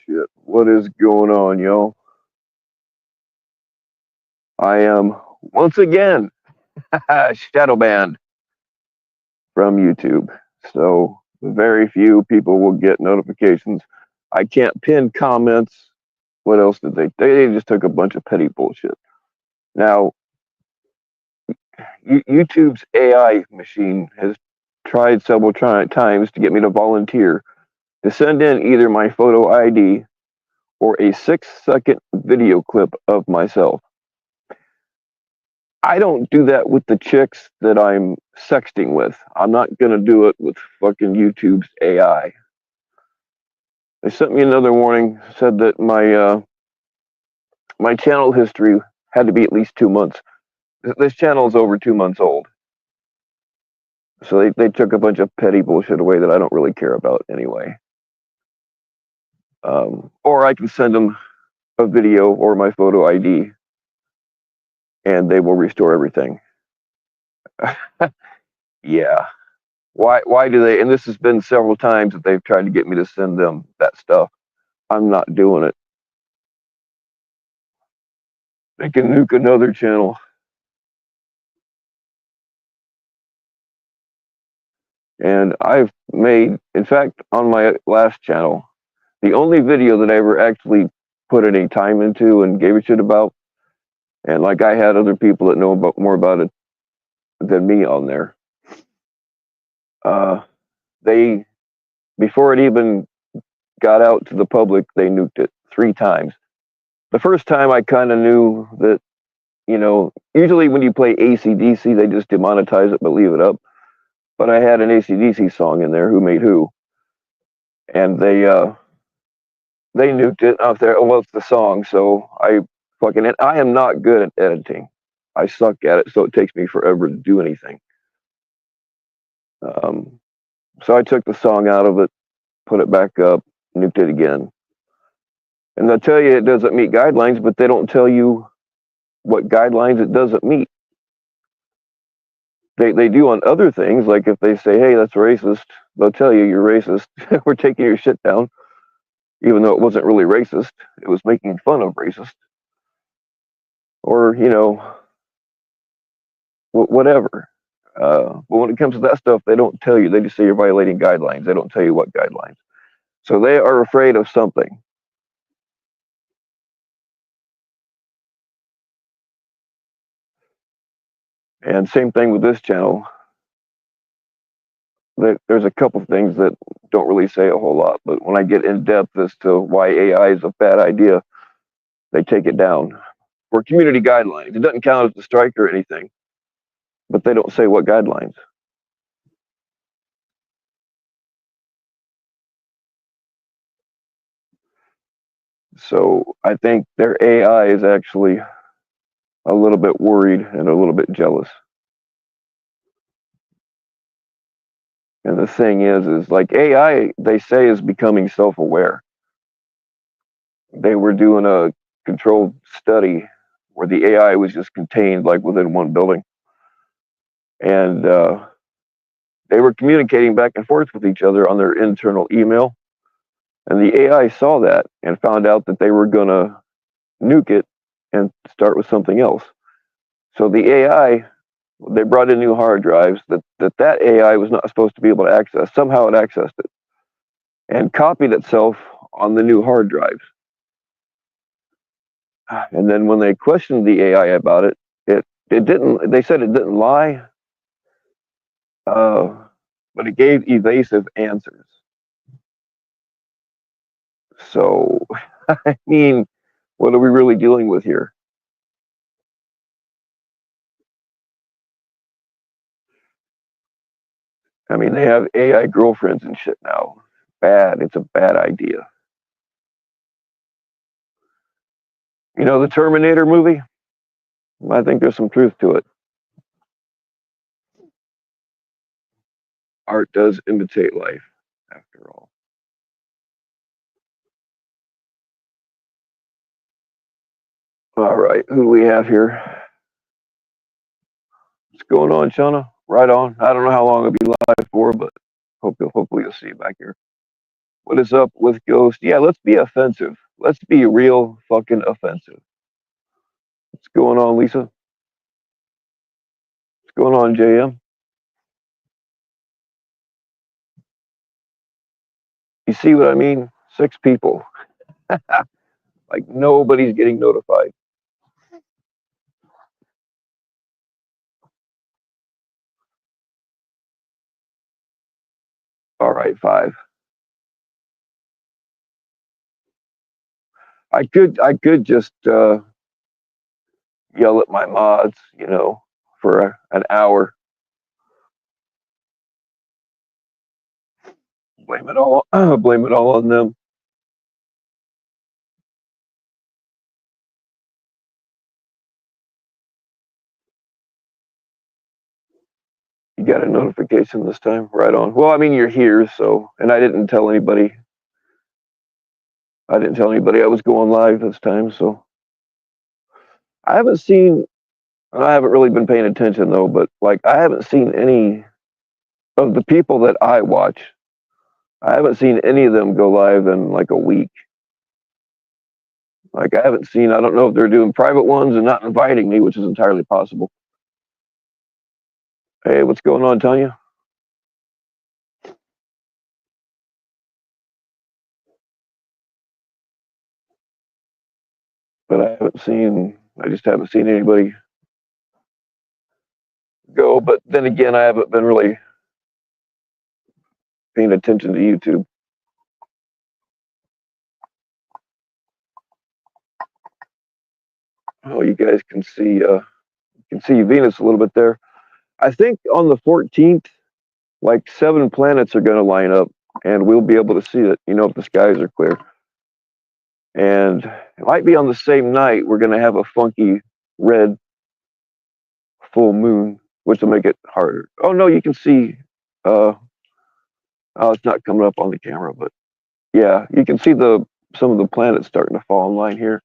Shit, what is going on, yo? I am once again shadow banned from YouTube. So very few people will get notifications. I can't pin comments. What else did they just took a bunch of petty bullshit. Now, YouTube's AI machine has tried several times to get me to volunteer to send in either my photo ID or a 6-second video clip of myself. I don't do that with the chicks that I'm sexting with. I'm not gonna do it with fucking YouTube's AI. They sent me another warning, said that my channel history had to be at least 2 months. This channel is over 2 months old. So they took a bunch of petty bullshit away that I don't really care about anyway. Or I can send them a video or my photo ID and they will restore everything. Yeah. Why do they? And this has been several times that they've tried to get me to send them that stuff. I'm not doing it. They can nuke another channel. And I've made, in fact, on my last channel, the only video that I ever actually put any time into and gave a shit about, and like I had other people that know about more about it than me on there. They, before it even got out to the public, they nuked it 3 times. The first time I kind of knew that, usually when you play AC/DC, they just demonetize it but leave it up. But I had an AC/DC song in there, Who Made Who, and they nuked it out there. Well, it's the song, so I am not good at editing. I suck at it, so it takes me forever to do anything. So I took the song out of it, put it back up, nuked it again. And they'll tell you it doesn't meet guidelines, but they don't tell you what guidelines it doesn't meet. They do on other things, like if they say, hey, that's racist, they'll tell you you're racist. We're taking your shit down, even though it wasn't really racist. It was making fun of racist. Or, whatever. But when it comes to that stuff, they don't tell you. They just say you're violating guidelines. They don't tell you what guidelines. So they are afraid of something. And same thing with this channel. There's a couple of things that don't really say a whole lot, but when I get in depth as to why AI is a bad idea, they take it down for community guidelines. It doesn't count as a strike or anything, but they don't say what guidelines. So I think their AI is actually a little bit worried and a little bit jealous. And the thing is like AI, they say, is becoming self-aware. They were doing a controlled study where the AI was just contained like within one building. And they were communicating back and forth with each other on their internal email. And the AI saw that and found out that they were going to nuke it and start with something else. So the AI, they brought in new hard drives that AI was not supposed to be able to access. Somehow it accessed it and copied itself on the new hard drives. And then when they questioned the AI about it, it didn't. They said it didn't lie, but it gave evasive answers. So, I mean, what are we really dealing with here? I mean, they have AI girlfriends and shit now. Bad. It's a bad idea. You know the Terminator movie? I think there's some truth to it. Art does imitate life, after all. All right, who do we have here? What's going on, Shauna? Right on. I don't know how long I'll be live for, but hopefully you'll see you back here. What is up with Ghost? Yeah, let's be offensive. Let's be real fucking offensive. What's going on, Lisa? What's going on, JM? You see what I mean? 6 people. Like nobody's getting notified. All right, 5. I could just yell at my mods, for an hour. Blame it all. Blame it all on them. You got a notification this time, right on. Well, I mean, you're here, so, and I didn't tell anybody. I didn't tell anybody I was going live this time, so I haven't seen. I haven't really been paying attention though, but like I haven't seen any of the people that I watch. I haven't seen any of them go live in like a week. Like I haven't seen. I don't know if they're doing private ones and not inviting me, which is entirely possible. Hey, what's going on, Tanya? But I haven't seen. I just haven't seen anybody go. But then again, I haven't been really paying attention to YouTube. Oh, you guys can see. You can see Venus a little bit there. I think on the 14th, like 7 planets are going to line up, and we'll be able to see it. If the skies are clear. And it might be on the same night we're going to have a funky red full moon, which will make it harder. Oh no, you can see. Uh, oh, it's not coming up on the camera, but yeah, you can see some of the planets starting to fall in line here.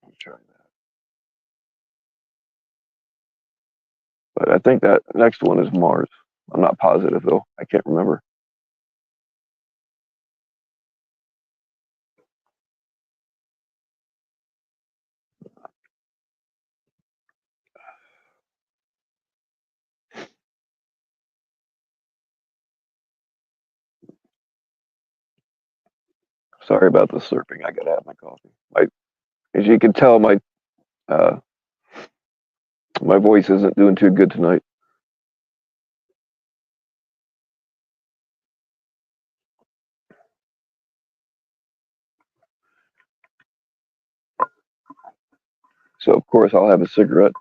I'm trying that, but I think that next one is Mars. I'm not positive though. I can't remember. Sorry about the slurping. I gotta have my coffee. As you can tell, uh, my voice isn't doing too good tonight. So of course I'll have a cigarette.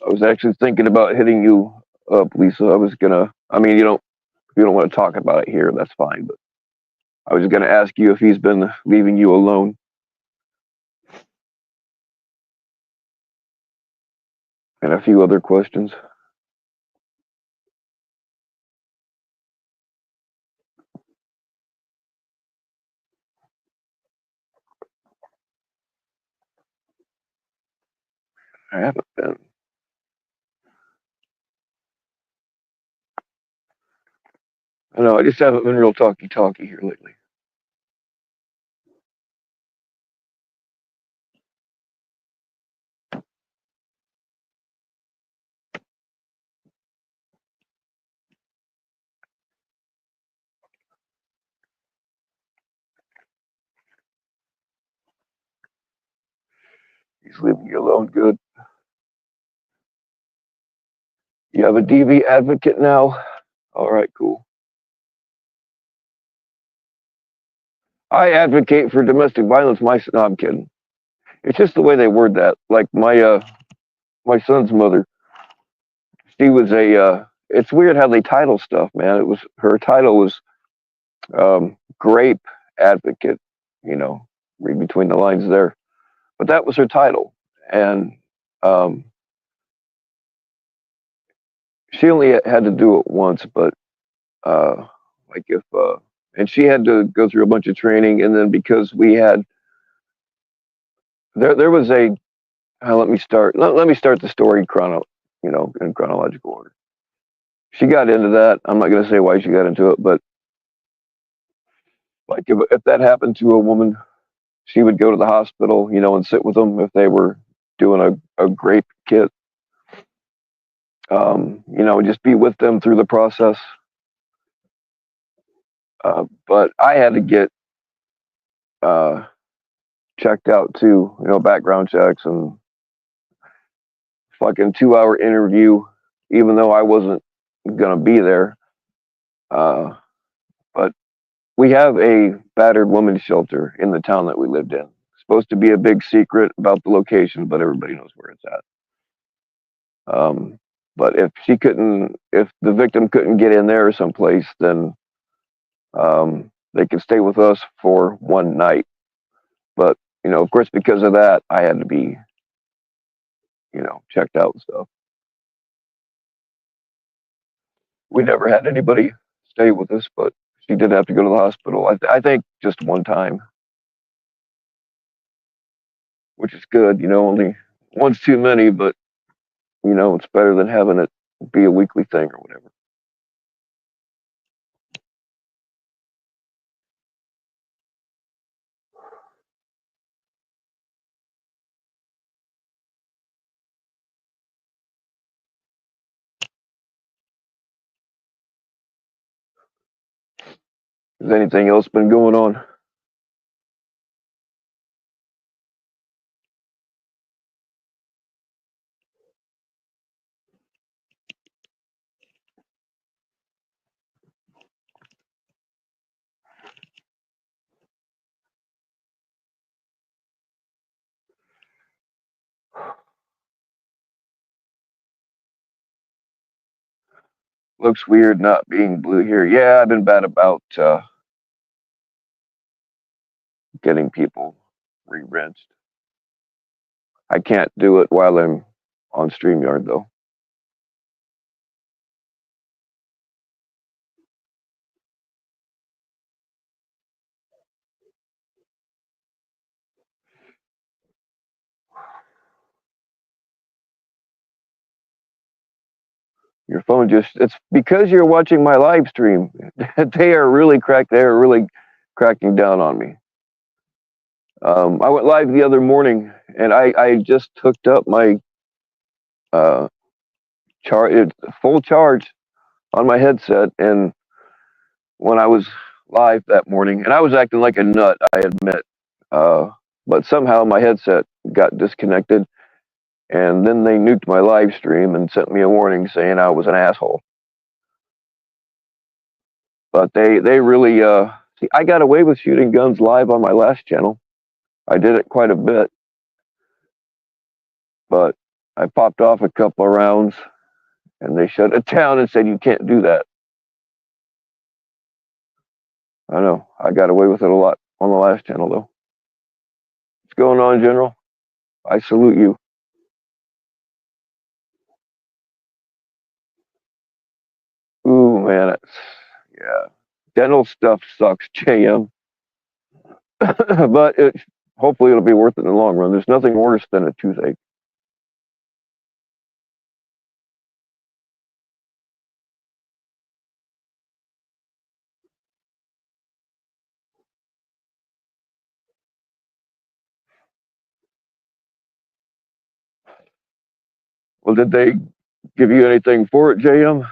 I was actually thinking about hitting you up, Lisa. I was gonna. I mean, if you don't want to talk about it here, that's fine. But I was gonna ask you if he's been leaving you alone, and a few other questions. I haven't been. I know. I just haven't been real talky here lately. He's leaving you alone. Good. You have a DV advocate now. All right, cool. I advocate for domestic violence. No, I'm kidding. It's just the way they word that. Like my son's mother, she was a. It's weird how they title stuff, man. It was her title was grape advocate. Read between the lines there. But that was her title, and um, she only had to do it once. But like and she had to go through a bunch of training. And then because we had there was a let me start the story in chronological order. She got into that. I'm not going to say why she got into it, but like if that happened to a woman, she would go to the hospital, and sit with them if they were doing a grape kit. Just be with them through the process. But I had to get uh, checked out too, background checks and fucking 2 hour interview, even though I wasn't gonna be there. Uh, but we have a battered women's shelter in the town that we lived in. It's supposed to be a big secret about the location, but everybody knows where it's at. But if the victim couldn't get in there someplace, then they could stay with us for one night. But of course, because of that, I had to be checked out and stuff. We never had anybody stay with us, but she did have to go to the hospital. I think just one time, which is good. Only one's too many, but it's better than having it be a weekly thing or whatever. Has anything else been going on? Looks weird not being blue here. Yeah, I've been bad about getting people re-rinsed. I can't do it while I'm on StreamYard though. Your phone it's because you're watching my live stream. They are really cracking down on me. I went live the other morning and I just hooked up my uh, full charge on my headset. And when I was live that morning, and I was acting like a nut, I admit, uh, but somehow my headset got disconnected. And then they nuked my live stream and sent me a warning saying I was an asshole. But they really see. I got away with shooting guns live on my last channel. I did it quite a bit, but I popped off a couple of rounds, and they shut it down and said you can't do that. I know. I got away with it a lot on the last channel though. What's going on, General? I salute you. Ooh man, yeah. Dental stuff sucks, JM. But hopefully it'll be worth it in the long run. There's nothing worse than a toothache. Well, did they give you anything for it, JM?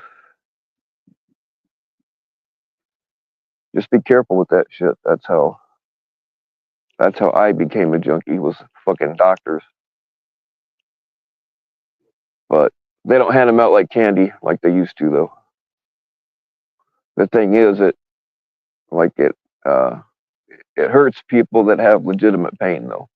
Just be careful with that shit. That's how I became a junkie, was fucking doctors. But they don't hand them out like candy like they used to though. The thing is like uh it hurts people that have legitimate pain though.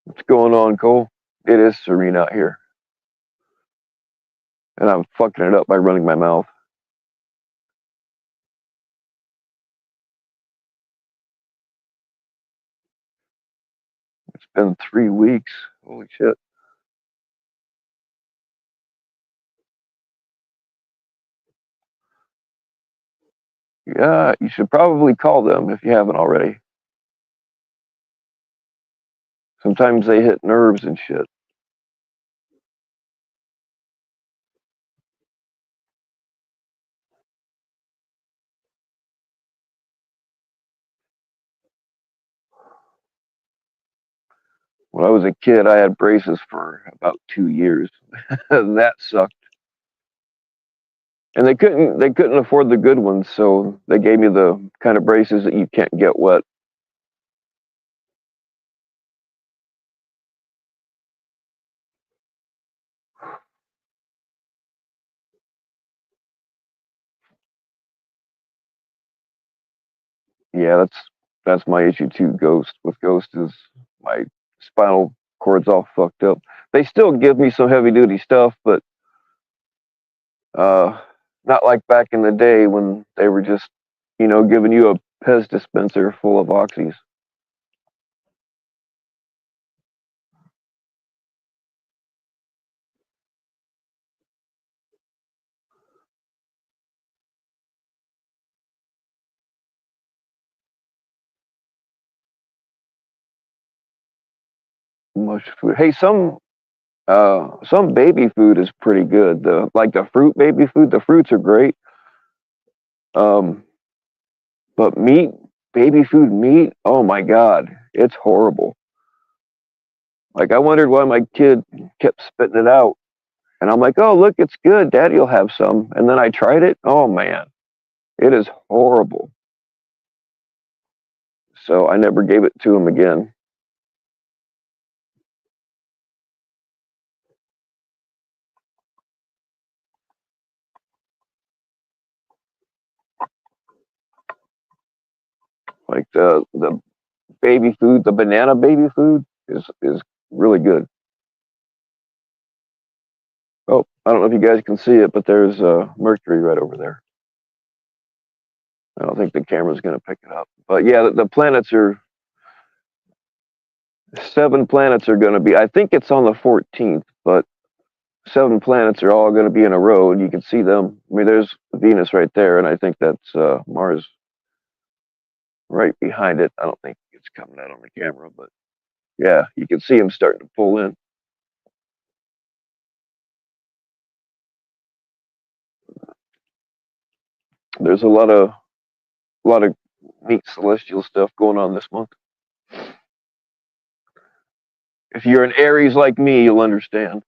What's going on, Cole? It is serene out here. And I'm fucking it up by running my mouth. It's been 3 weeks. Holy shit. Yeah, you should probably call them if you haven't already. Sometimes they hit nerves and shit. When I was a kid, I had braces for about 2 years. That sucked. And they couldn't afford the good ones, so they gave me the kind of braces that you can't get wet. Yeah, that's my issue too. Ghost is my spinal cord's all fucked up. They still give me some heavy duty stuff, but uh, not like back in the day when they were just, giving you a Pez dispenser full of oxys. Much food. Hey, some baby food is pretty good. The fruit baby food, the fruits are great. Um, but baby food meat, oh my god, it's horrible. Like I wondered why my kid kept spitting it out. And I'm like, oh, look, it's good. Daddy'll have some. And then I tried it. Oh, man, it is horrible. So I never gave it to him again. Like the baby food, the banana baby food is really good. Oh, I don't know if you guys can see it, but there's Mercury right over there. I don't think the camera's going to pick it up. But yeah, the planets are 7 planets are going to be. I think it's on the 14th, but 7 planets are all going to be in a row, and you can see them. I mean, there's Venus right there, and I think that's Mars right behind it. I don't think it's coming out on the camera, but yeah, you can see them starting to pull in. There's a lot of neat celestial stuff going on this month. If you're an Aries like me, you'll understand.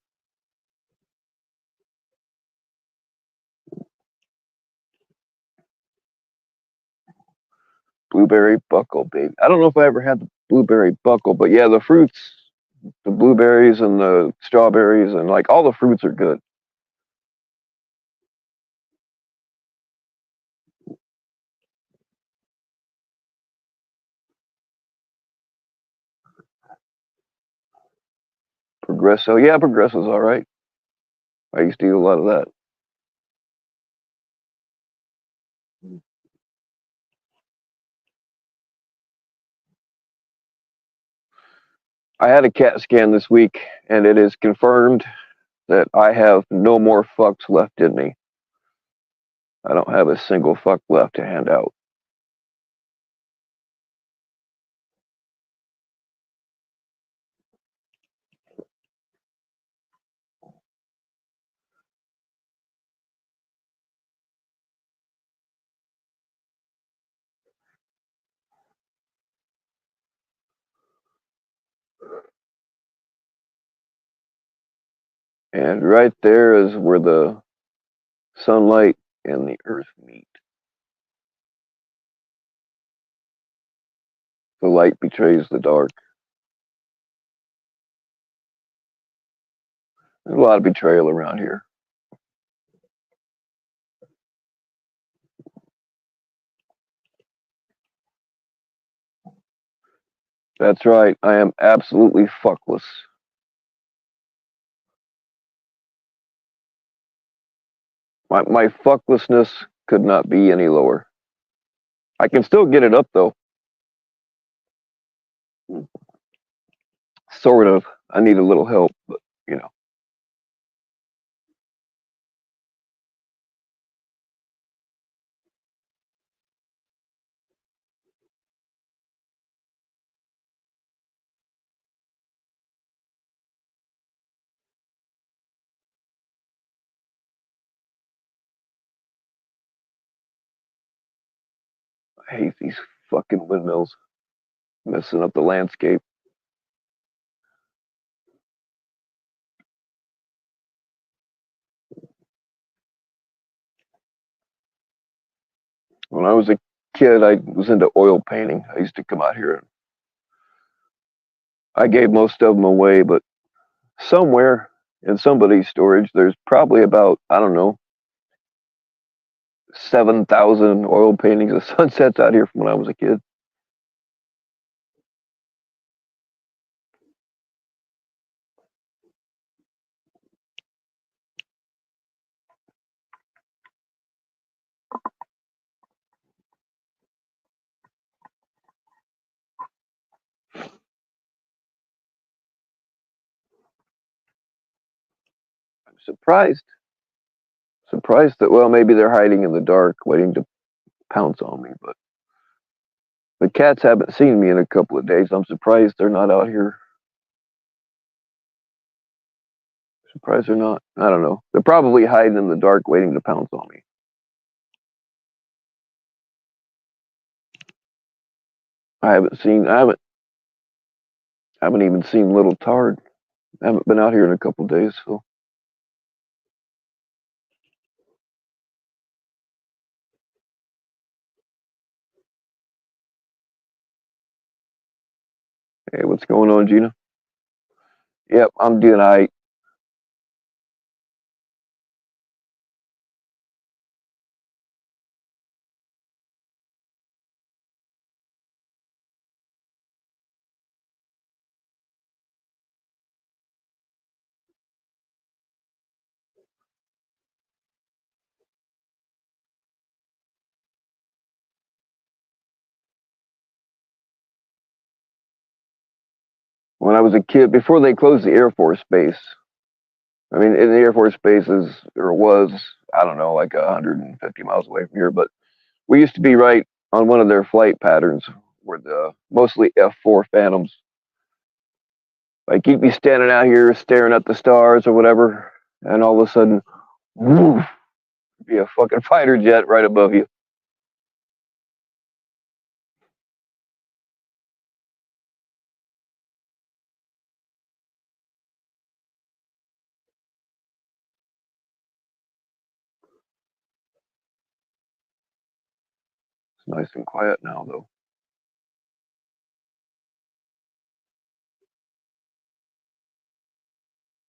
Blueberry buckle, baby. I don't know if I ever had the blueberry buckle, but yeah, the fruits, the blueberries and the strawberries and like all the fruits are good. Progresso, yeah, Progresso's all right. I used to eat a lot of that. I had a CAT scan this week, and it is confirmed that I have no more fucks left in me. I don't have a single fuck left to hand out. And right there is where the sunlight and the earth meet. The light betrays the dark. There's a lot of betrayal around here. That's right. I am absolutely fuckless. My fucklessness could not be any lower. I can still get it up though. sort of. I need a little help, but you know. I hate these fucking windmills messing up the landscape. When I was a kid, I was into oil painting. I used to come out here. I gave most of them away, but somewhere in somebody's storage, there's probably about, I don't know, 7,000 oil paintings of sunsets out here from when I was a kid. I'm surprised that, well, maybe they're hiding in the dark, waiting to pounce on me, but the cats haven't seen me in a couple of days. I'm surprised they're not out here. Surprised they're not. I don't know. They're probably hiding in the dark, waiting to pounce on me. I haven't even seen Little Tard. I haven't been out here in a couple of days, so. Hey, what's going on, Gina? Yep, I'm doing all right. When I was a kid, before they closed the Air Force Base, I mean, in the Air Force Base is, or was, I don't know, like 150 miles away from here, but we used to be right on one of their flight patterns where the mostly F4 Phantoms. Like you'd be standing out here staring at the stars or whatever, and all of a sudden, woof, be a fucking fighter jet right above you. It's nice and quiet now, though.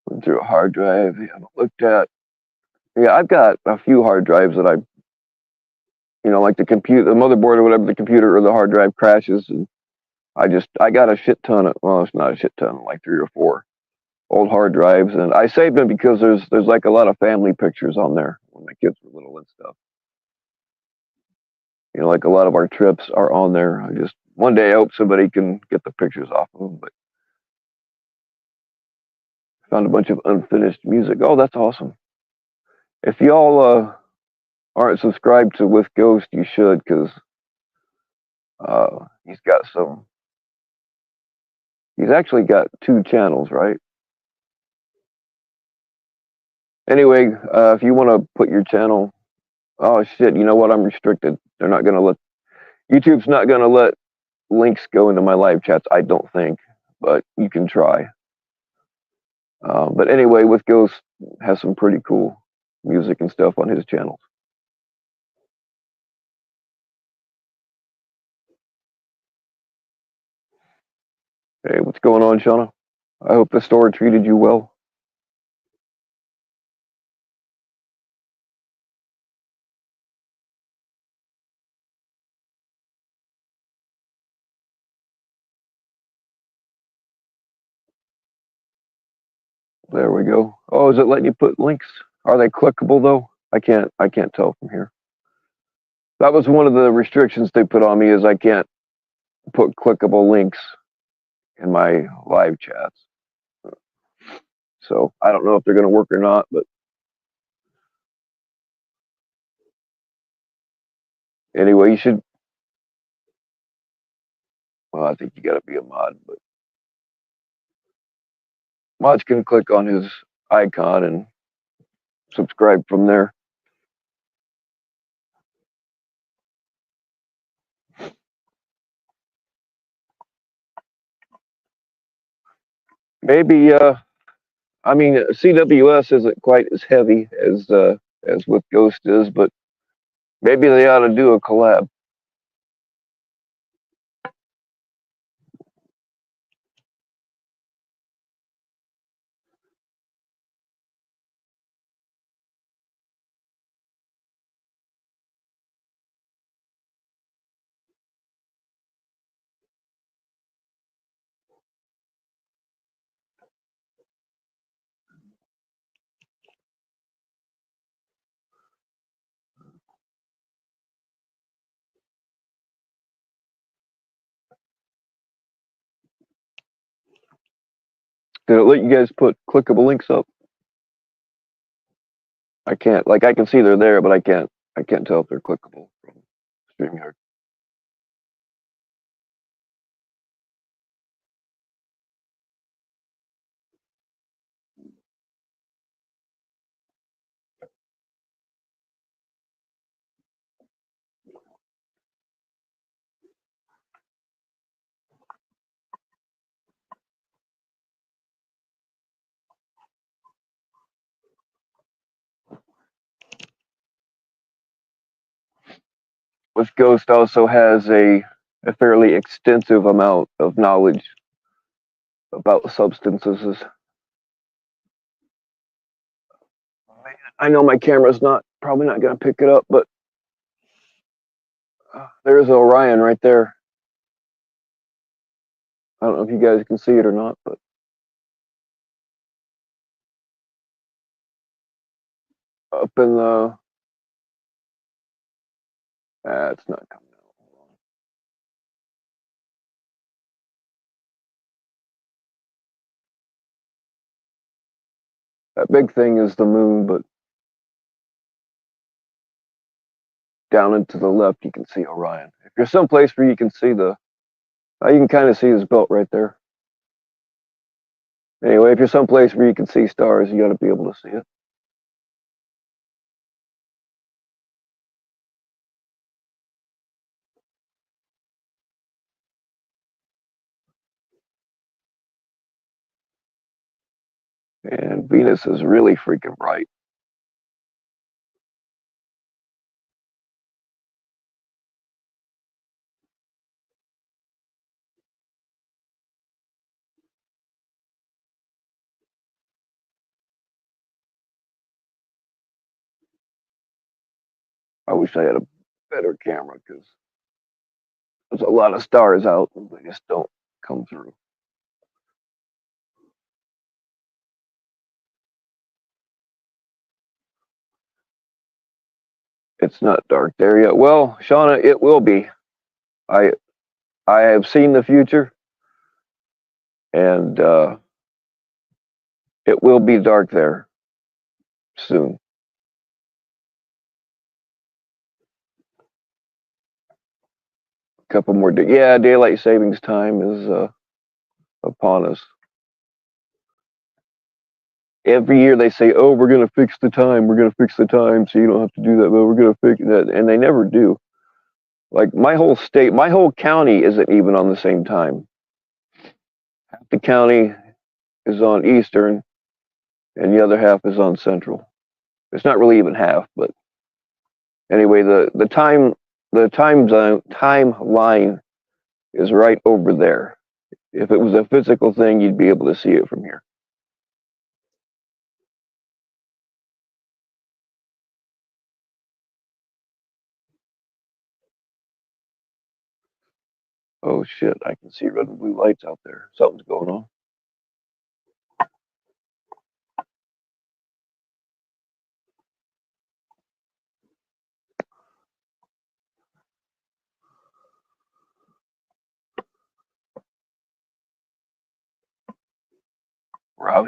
Went through a hard drive. I haven't looked at. Yeah, I've got a few hard drives that like the computer, the motherboard or whatever, the computer or the hard drive crashes, and I got a shit ton of, well, it's not a shit ton, like 3 or 4 old hard drives, and I saved them because there's like a lot of family pictures on there when my kids were little and stuff. Like a lot of our trips are on there. I just one day I hope somebody can get the pictures off of them, but I found a bunch of unfinished music. Oh, that's awesome. If y'all aren't subscribed to With Ghost, you should, because he's got some. He's actually got 2 channels, right? Anyway, if you want to put your channel, oh shit, you know what? I'm restricted. They're not gonna let YouTube's not gonna let links go into my live chats. I don't think, but you can try. But anyway, With Ghost has some pretty cool music and stuff on his channels. Hey, what's going on, Shauna? I hope the store treated you well. There we go. Oh, is it letting you put links? Are they clickable though? I can't tell from here. That was one of the restrictions they put on me is I can't put clickable links in my live chats. So I don't know if they're going to work or not, but anyway, you should. Well, I think you got to be a mod, but mods can click on his icon and subscribe from there. Maybe I mean, CWS isn't quite as heavy as what Ghost is, but maybe they ought to do a collab. Did it let you guys put clickable links up? I can't. Like I can see they're there, but I can't. I can't tell if they're clickable from StreamYard. With Ghost also has a fairly extensive amount of knowledge about substances. I know my camera's not probably not going to pick it up, but there's Orion right there. I don't know if you guys can see it or not, but up in the it's not coming out. Hold on. That big thing is the moon, but down and to the left you can see Orion. If you're someplace where you can see the, you can kind of see his belt right there. Anyway, if you're someplace where you can see stars, you got to be able to see it. And Venus is really freaking bright. I wish I had a better camera because there's a lot of stars out and they just don't come through. It's not dark there yet. Well, Shauna, it will be. I I have seen the future, and it will be dark there soon. A couple more days. Yeah, daylight savings time is upon us. Every year they say, "Oh, we're going to fix the time. We're going to fix the time, so you don't have to do that." But we're going to fix that, and they never do. Like my whole state, my whole county isn't even on the same time. Half the county is on Eastern, and the other half is on Central. It's not really even half, but anyway, the time zone timeline is right over there. If it was a physical thing, you'd be able to see it from here. Oh shit, I can see red and blue lights out there. Something's going on.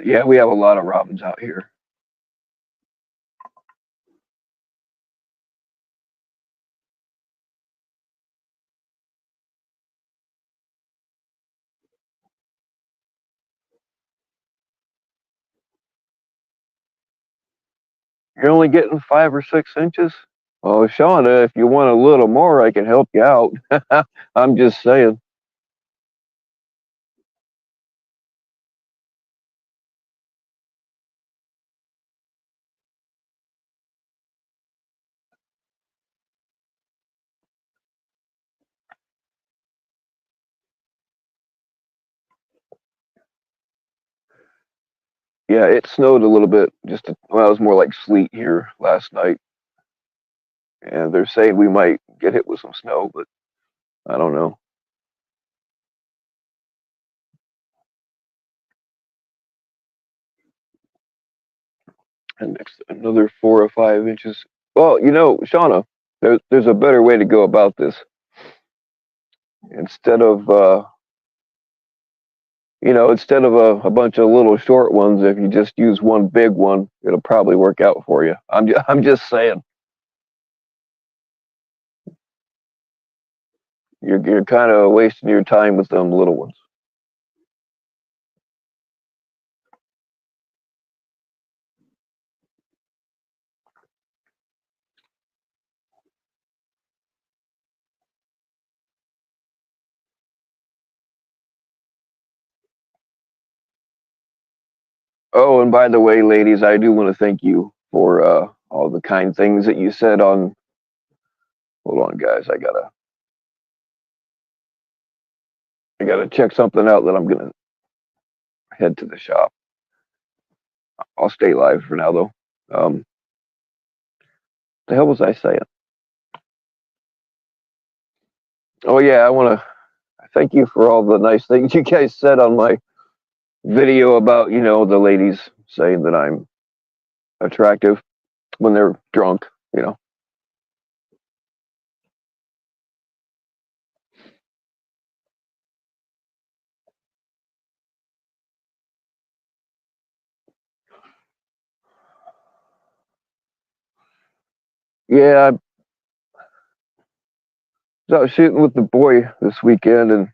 Yeah, we have a lot of robins out here. You're only getting 5 or 6 inches. Oh, Shauna, if you want a little more, I can help you out. I'm just saying. Yeah, it snowed a little bit. Well, it was more like sleet here last night, and they're saying we might get hit with some snow, but I don't know. And next, another 4 or 5 inches. Well, Shauna, there's a better way to go about this. Instead of a bunch of little short ones, if you just use one big one, it'll probably work out for you. I'm just saying. You're kind of wasting your time with them little ones. Oh, and by the way, ladies, I do want to thank you for all the kind things that you said on. Hold on, guys. I gotta check something out that I'm gonna head to the shop. I'll stay live for now, though. The hell was I saying? Oh yeah, I want to thank you for all the nice things you guys said on my video about the ladies saying that I'm attractive when they're drunk. You know. Yeah, I was shooting with the boy this weekend, and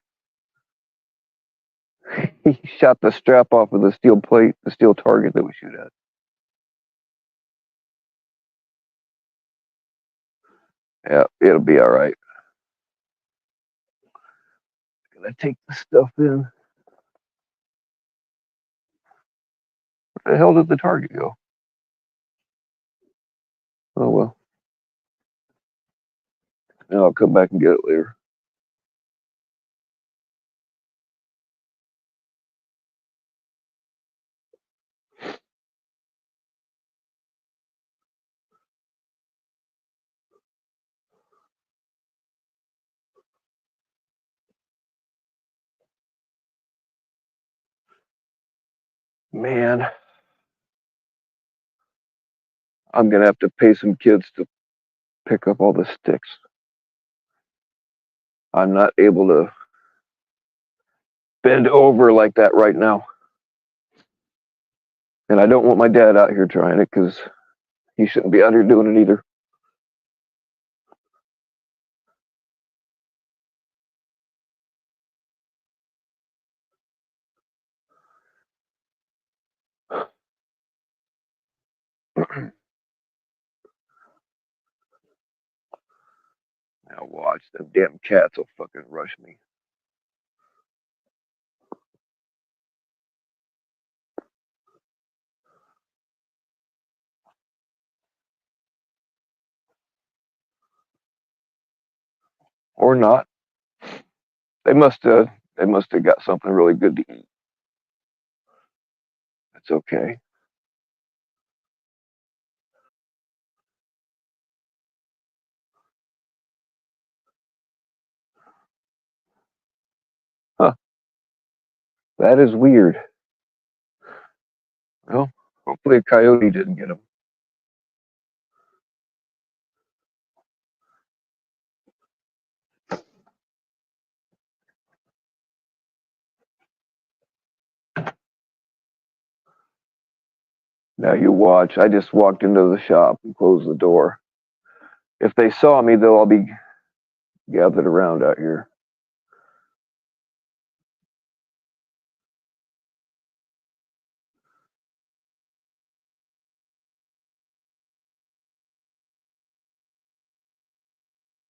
he shot the strap off of the steel plate, the steel target that we shoot at. Yeah, it'll be all right. Gonna take the stuff in. Where the hell did the target go? Oh well. Now I'll come back and get it later. Man, I'm gonna have to pay some kids to pick up all the sticks. I'm not able to bend over like that right now. And I don't want my dad out here trying it because he shouldn't be out here doing it either. Now watch, them damn cats will fucking rush me. Or not. They must have got something really good to eat. That's okay. Huh. That is weird. Well, hopefully a coyote didn't get him. Now you watch. I just walked into the shop and closed the door. If they saw me, they'll all be gathered around out here.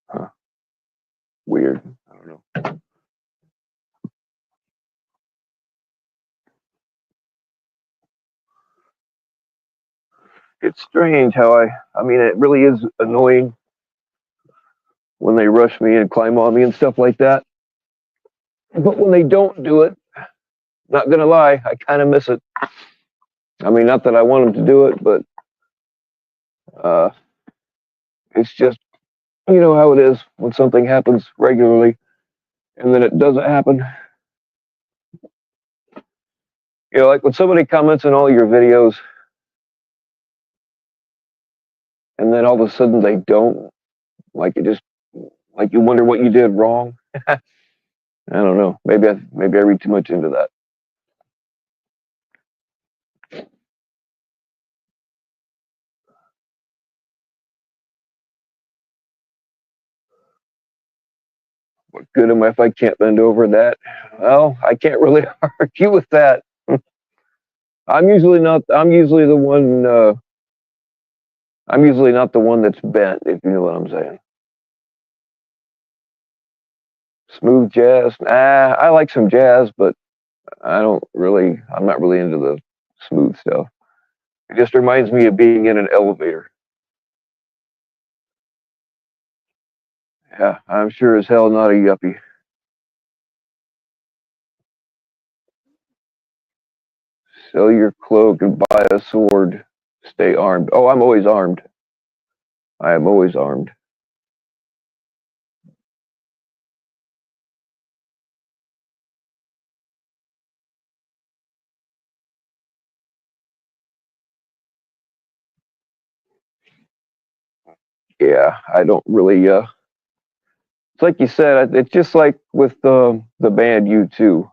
Huh. Weird. I don't know. It's strange how I mean, it really is annoying when they rush me and climb on me and stuff like that. But when they don't do it, not gonna lie, I kind of miss it. I mean, not that I want them to do it, but uh, it's just, you know how it is when something happens regularly and then it doesn't happen. You know, like when somebody comments on all your videos and then all of a sudden they don't, like it just, like you wonder what you did wrong. I don't know. Maybe I read too much into that. What good am I if I can't bend over that? Well, I can't really argue with that. I'm usually not. I'm usually the one. I'm usually not the one that's bent. If you know what I'm saying. Smooth jazz. I like some jazz, but I don't really. I'm not really into the smooth stuff. It just reminds me of being in an elevator. Yeah, I'm sure as hell not a yuppie. Sell your cloak and buy a sword. Stay armed. Oh, I'm always armed. I am always armed. Yeah, I don't really. It's like you said. It's just like with the band U2.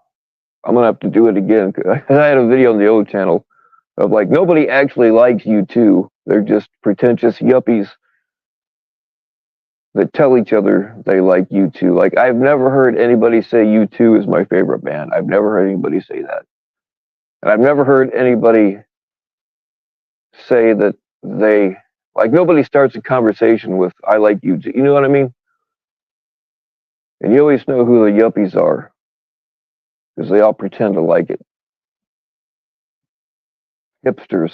I'm gonna have to do it again. 'Cause I had a video on the old channel of like nobody actually likes U2. They're just pretentious yuppies that tell each other they like U2. Like I've never heard anybody say U2 is my favorite band. I've never heard anybody say that, and I've never heard anybody say that they like. Nobody starts a conversation with "I like U2." You know what I mean? And you always know who the yuppies are because they all pretend to like it. Hipsters,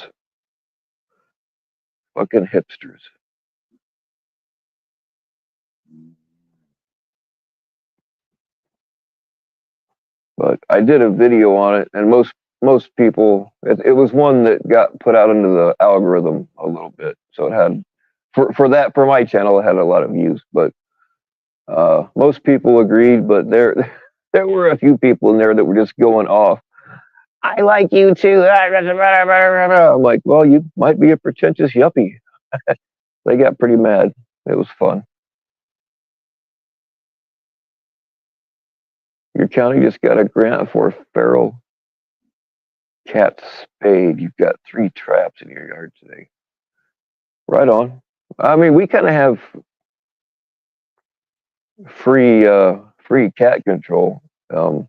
fucking hipsters. But I did a video on it, and most people, it was one that got put out into the algorithm a little bit, so it had for my channel, it had a lot of views. But most people agreed, but there there were a few people in there that were just going off. I like you too. I'm like, well, you might be a pretentious yuppie. They got pretty mad. It was fun. Your county just got a grant for a feral cat spade. You've got 3 traps in your yard today. Right on. I mean, we kind of have free cat control. Um,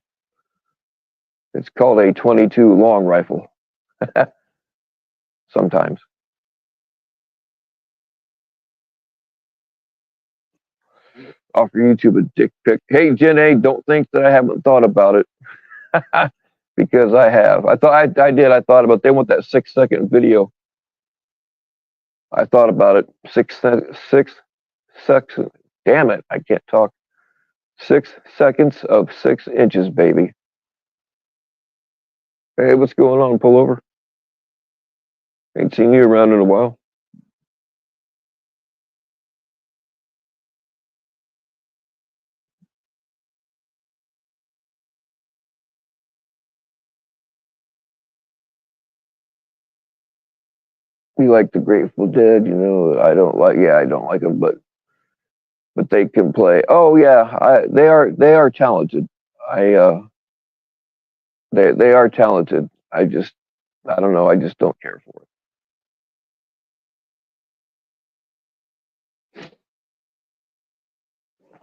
it's called a 22 long rifle. Sometimes offer YouTube a dick pic. Hey, Jen A, don't think that I haven't thought about it because I have. I thought I did. I thought about. They want that 6-second video. I thought about it. 6 seconds. Damn it! I can't talk. 6 seconds of 6 inches, baby. Hey, what's going on? Pull over. Ain't seen you around in a while. We like the Grateful Dead, you know. I don't like. Yeah, I don't like them, but they can play. Oh yeah, they are talented. I they are talented. I don't know. I just don't care for it.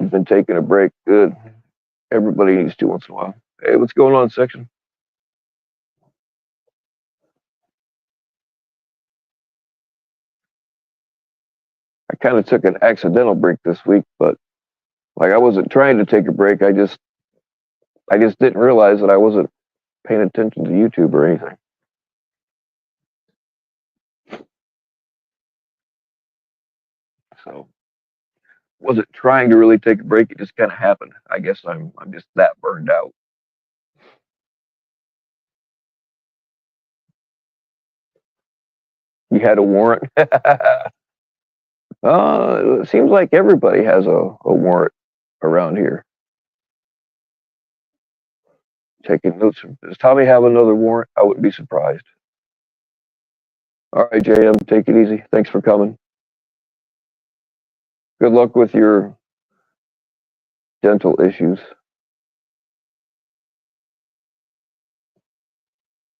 You've been taking a break. Good. Everybody needs to once in a while. Hey, what's going on, section? I kind of took an accidental break this week, but like I wasn't trying to take a break. I just didn't realize that I wasn't paying attention to YouTube or anything. So wasn't trying to really take a break. It just kind of happened. I guess I'm just that burned out. You had a warrant. It seems like everybody has a warrant around here. Taking notes. Does Tommy have another warrant? I wouldn't be surprised. All right, JM, take it easy. Thanks for coming. Good luck with your dental issues.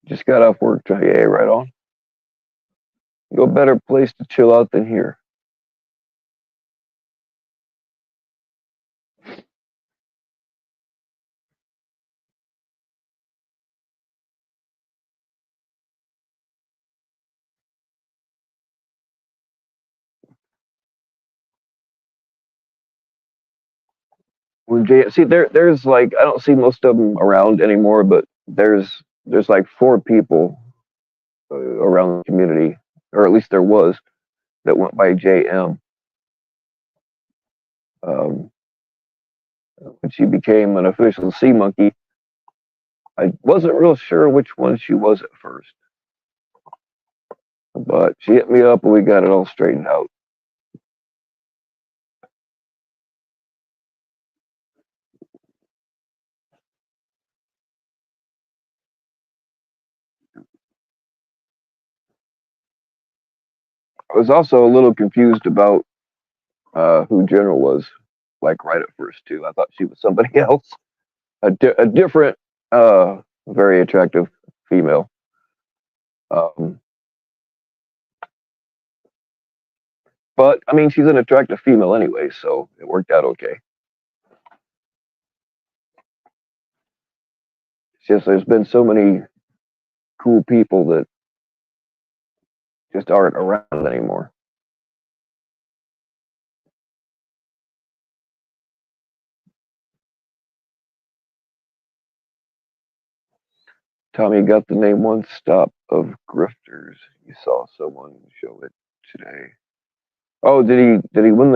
Just got off work. Yeah, right on. No better place to chill out than here. When see there's like I don't see most of them around anymore, but there's like 4 people around the community, or at least there was, that went by JM. Um, when she became an official sea monkey, I wasn't real sure which one she was at first, but she hit me up and we got it all straightened out. I was also a little confused about who General was, like right at first too. I thought she was somebody else, a different, very attractive female. Um, but I mean, she's an attractive female anyway, so it worked out okay. It's just there's been so many cool people that just aren't around anymore. Tommy got the name One Stop of Grifters. You saw someone show it today. Oh, did he win did he win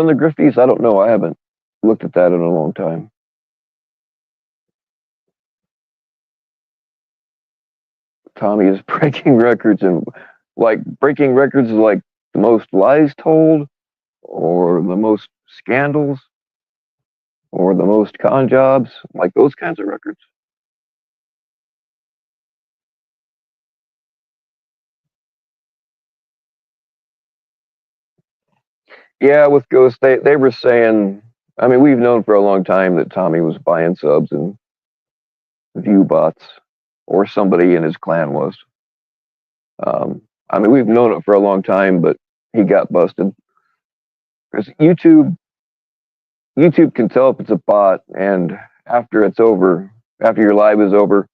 the Grifties? I don't know. I haven't looked at that in a long time. Tommy is breaking records, and like breaking records is like the most lies told, or the most scandals, or the most con jobs, like those kinds of records. Yeah, with Ghost, they were saying. I mean, we've known for a long time that Tommy was buying subs and view bots, or somebody in his clan was. I mean, we've known it for a long time, but he got busted because YouTube can tell if it's a bot, and after it's over, after your live is over,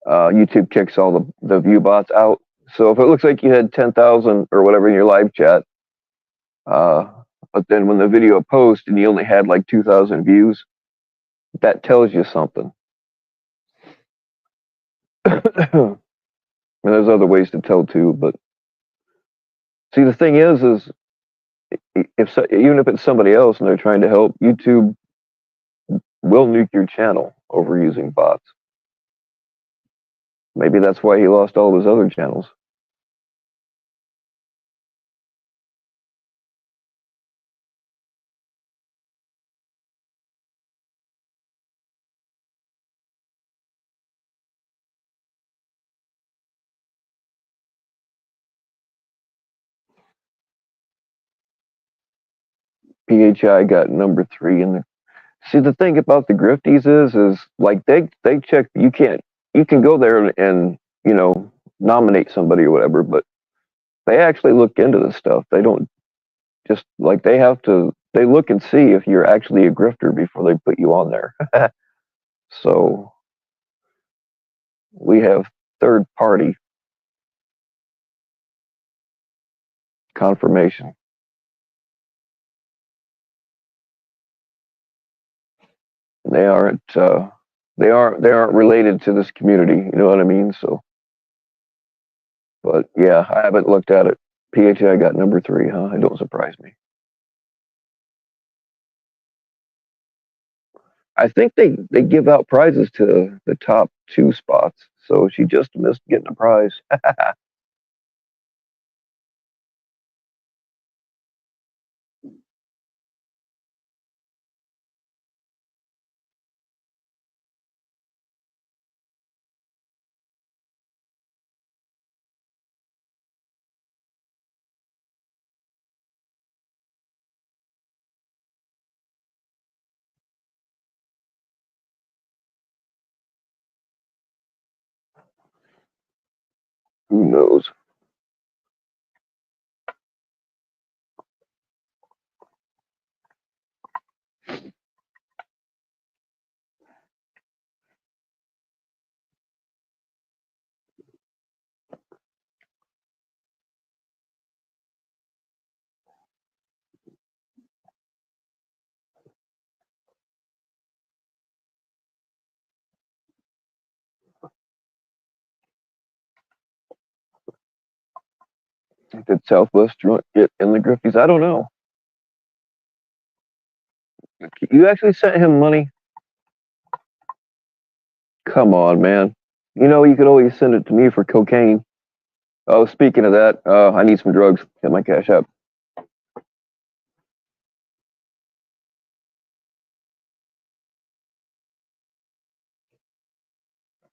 YouTube kicks all the view bots out. So if it looks like you had 10,000 or whatever in your live chat, uh, but then when the video posts and you only had like 2,000 views, that tells you something. And there's other ways to tell too, but see, the thing is if even if it's somebody else and they're trying to help, YouTube will nuke your channel over using bots. Maybe that's why he lost all of his other channels. PHI got number 3 in the. See, the thing about the Grifties is like they check. You can go there and nominate somebody or whatever, but they actually look into this stuff. They don't Just like they look and see if you're actually a grifter before they put you on there. So we have third party confirmation. They aren't they aren't related to this community. You know what I mean? So, but yeah, I haven't looked at it. PHI got number 3, huh? It don't surprise me. I think they give out prizes to the top 2 spots, so she just missed getting a prize. Who knows? Did Southwest get in the Griffies? I don't know. You actually sent him money? Come on, man. You know you could always send it to me for cocaine. Oh, speaking of that, I need some drugs. Get my cash app.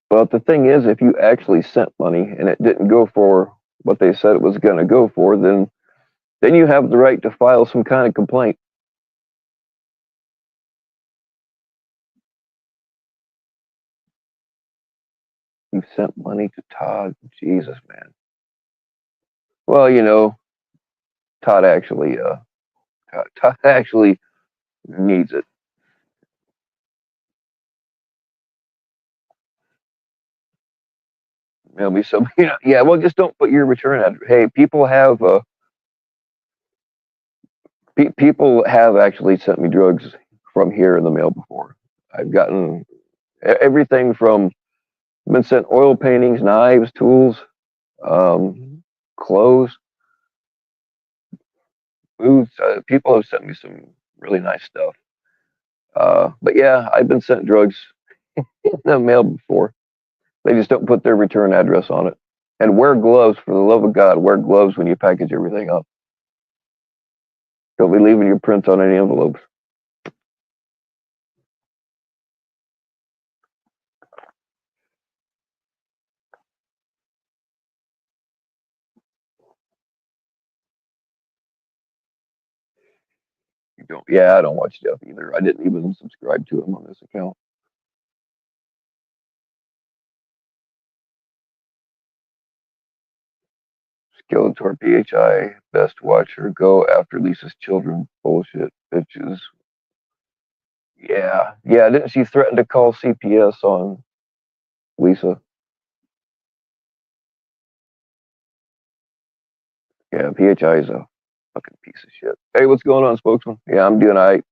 But the thing is, if you actually sent money and it didn't go for what they said it was going to go for, then you have the right to file some kind of complaint. You sent money to Todd. Jesus, man. Well, Todd actually, Todd actually needs it. It'll be some, yeah. Well, just don't put your return address. Hey, people have actually sent me drugs from here in the mail before. I've gotten everything from been sent oil paintings, knives, tools, clothes, boots. People have sent me some really nice stuff. But yeah, I've been sent drugs in the mail before. They just don't put their return address on it. And wear gloves, for the love of God. Wear gloves when you package everything up. Don't be leaving your prints on any envelopes. You don't. Yeah, I don't watch Jeff either. I didn't even subscribe to him on this account. Skeletor PHI, best watcher, go after Lisa's children. Bullshit, bitches. Yeah, yeah. Didn't she threaten to call CPS on Lisa? Yeah, PHI is a fucking piece of shit. Hey, what's going on, spokesman? Yeah, I'm doing all right.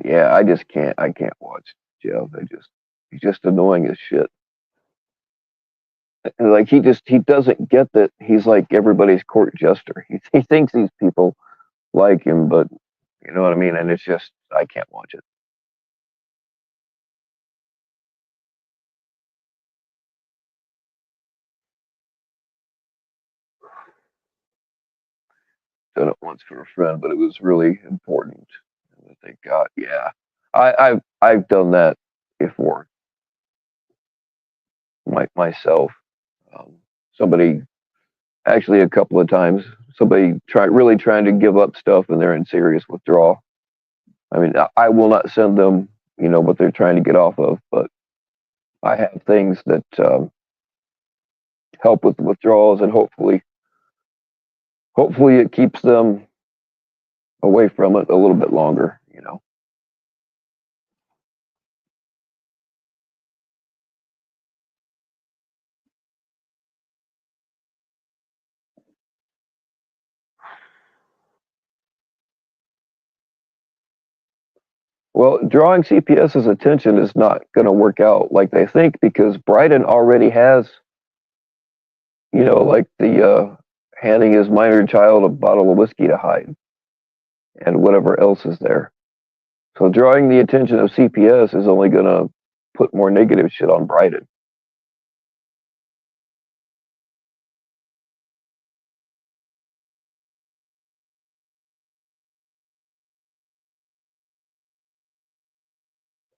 Yeah, I just can't. I can't watch Jeff. He's just annoying as shit. And like he doesn't get that he's like everybody's court jester. He thinks these people like him, but you know what I mean. And it's just I can't watch it. Done it once for a friend, but it was really important that they got. Yeah, I've done that before myself. Um, Somebody actually a couple of times somebody really trying to give up stuff and they're in serious withdrawal. I mean, I will not send them, what they're trying to get off of, but I have things that help with withdrawals, and hopefully it keeps them away from it a little bit longer. Well, drawing CPS's attention is not going to work out like they think, because Bryden already has, like the handing his minor child a bottle of whiskey to hide and whatever else is there. So drawing the attention of CPS is only going to put more negative shit on Bryden.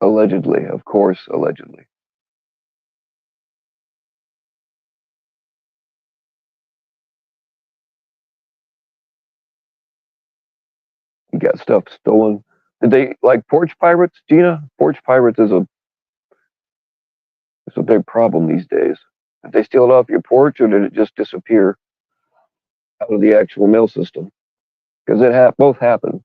Allegedly, of course, allegedly. He got stuff stolen. Did they like porch pirates, Gina? Porch pirates is a big problem these days. Did they steal it off your porch, or did it just disappear out of the actual mail system? Because both happen.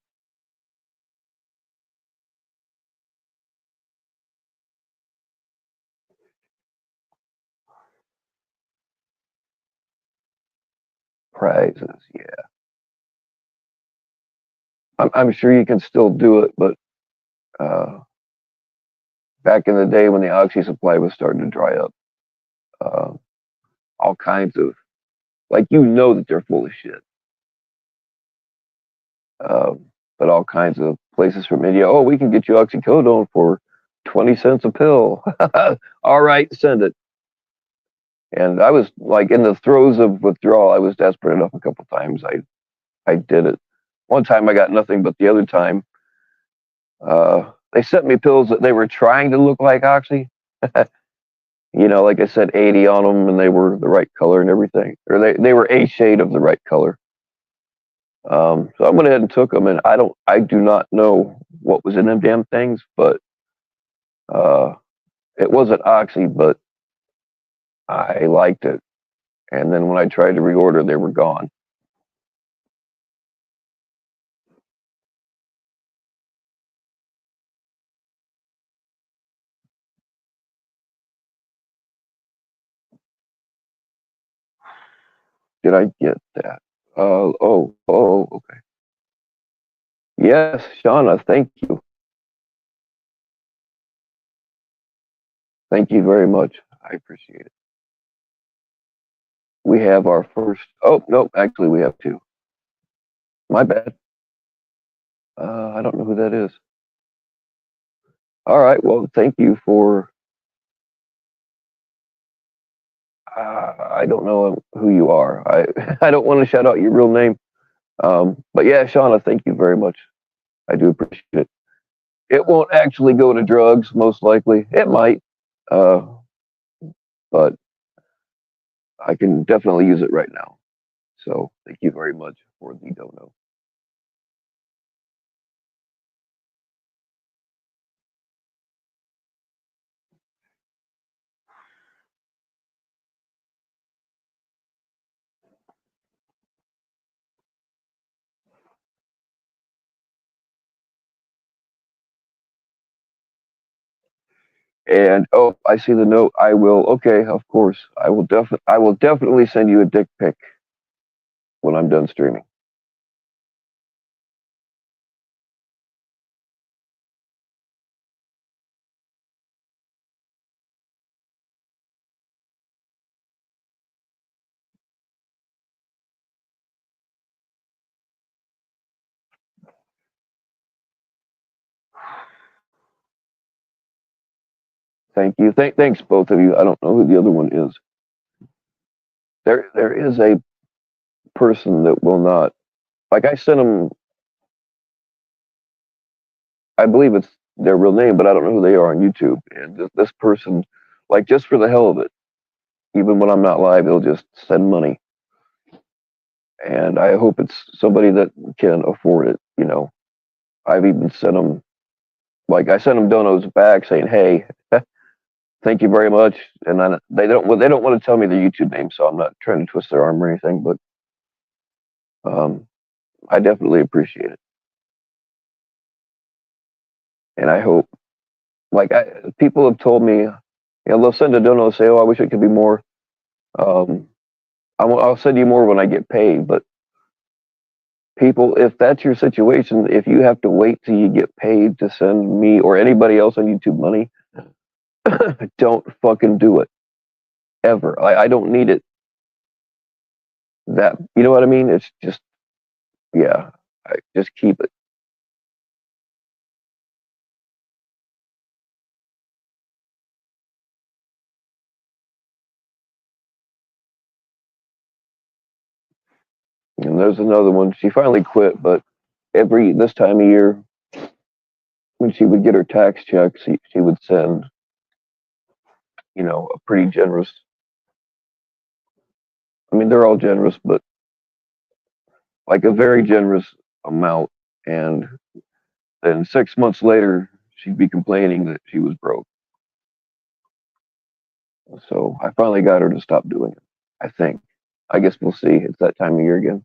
Prizes, yeah. I'm sure you can still do it, but uh, back in the day when the oxy supply was starting to dry up, uh, all kinds of, like, that they're full of shit. Um, but all kinds of places from India. Oh, we can get you oxycodone for 20 cents a pill. All right, send it. And I was like in the throes of withdrawal. I was desperate enough a couple times. I did it. One time I got nothing, but the other time, they sent me pills that they were trying to look like oxy. Like I said, 80 on them, and they were the right color and everything, or they were a shade of the right color. So I went ahead and took them, and I do not know what was in them damn things, but it wasn't oxy, but I liked it. And then when I tried to reorder, they were gone. Did I get that? Okay. Yes, Shauna, thank you. Thank you very much. I appreciate it. We have our first. Oh, nope. Actually, we have two. My bad. I don't know who that is. All right. Well, thank you for. I don't know who you are. I don't want to shout out your real name. But yeah, Shauna, thank you very much. I do appreciate it. It won't actually go to drugs, most likely. It might, uh, but I can definitely use it right now. So thank you very much for the dono. And oh, I see the note. I will. Okay, of course. I will definitely send you a dick pic when I'm done streaming. Thank you. Thanks both of you. I don't know who the other one is. There is a person that will not, like, I sent them. I believe it's their real name, but I don't know who they are on YouTube. And this person, like, just for the hell of it, even when I'm not live, they'll just send money. and I hope it's somebody that can afford it. You know, I've even sent them, like I sent them donos back saying, "Hey, thank you very much," and then they don't want to tell me their YouTube name, so I'm not trying to twist their arm or anything, but um, I definitely appreciate it, and I hope, people have told me, you know, they'll send a dono and say, "Oh, I wish it could be more." Um, I'll send you more when I get paid, but people, if that's your situation, if you have to wait till you get paid to send me or anybody else on YouTube money, don't fucking do it ever. I don't need it. That, you know what I mean? It's just, yeah, I just keep it. And there's another one. She finally quit, but every this time of year, when she would get her tax check, she would send, you know, a pretty generous. I mean, they're all generous, but like a very generous amount. And then 6 months later, she'd be complaining that she was broke. So I finally got her to stop doing it. I think. I guess we'll see. It's that time of year again.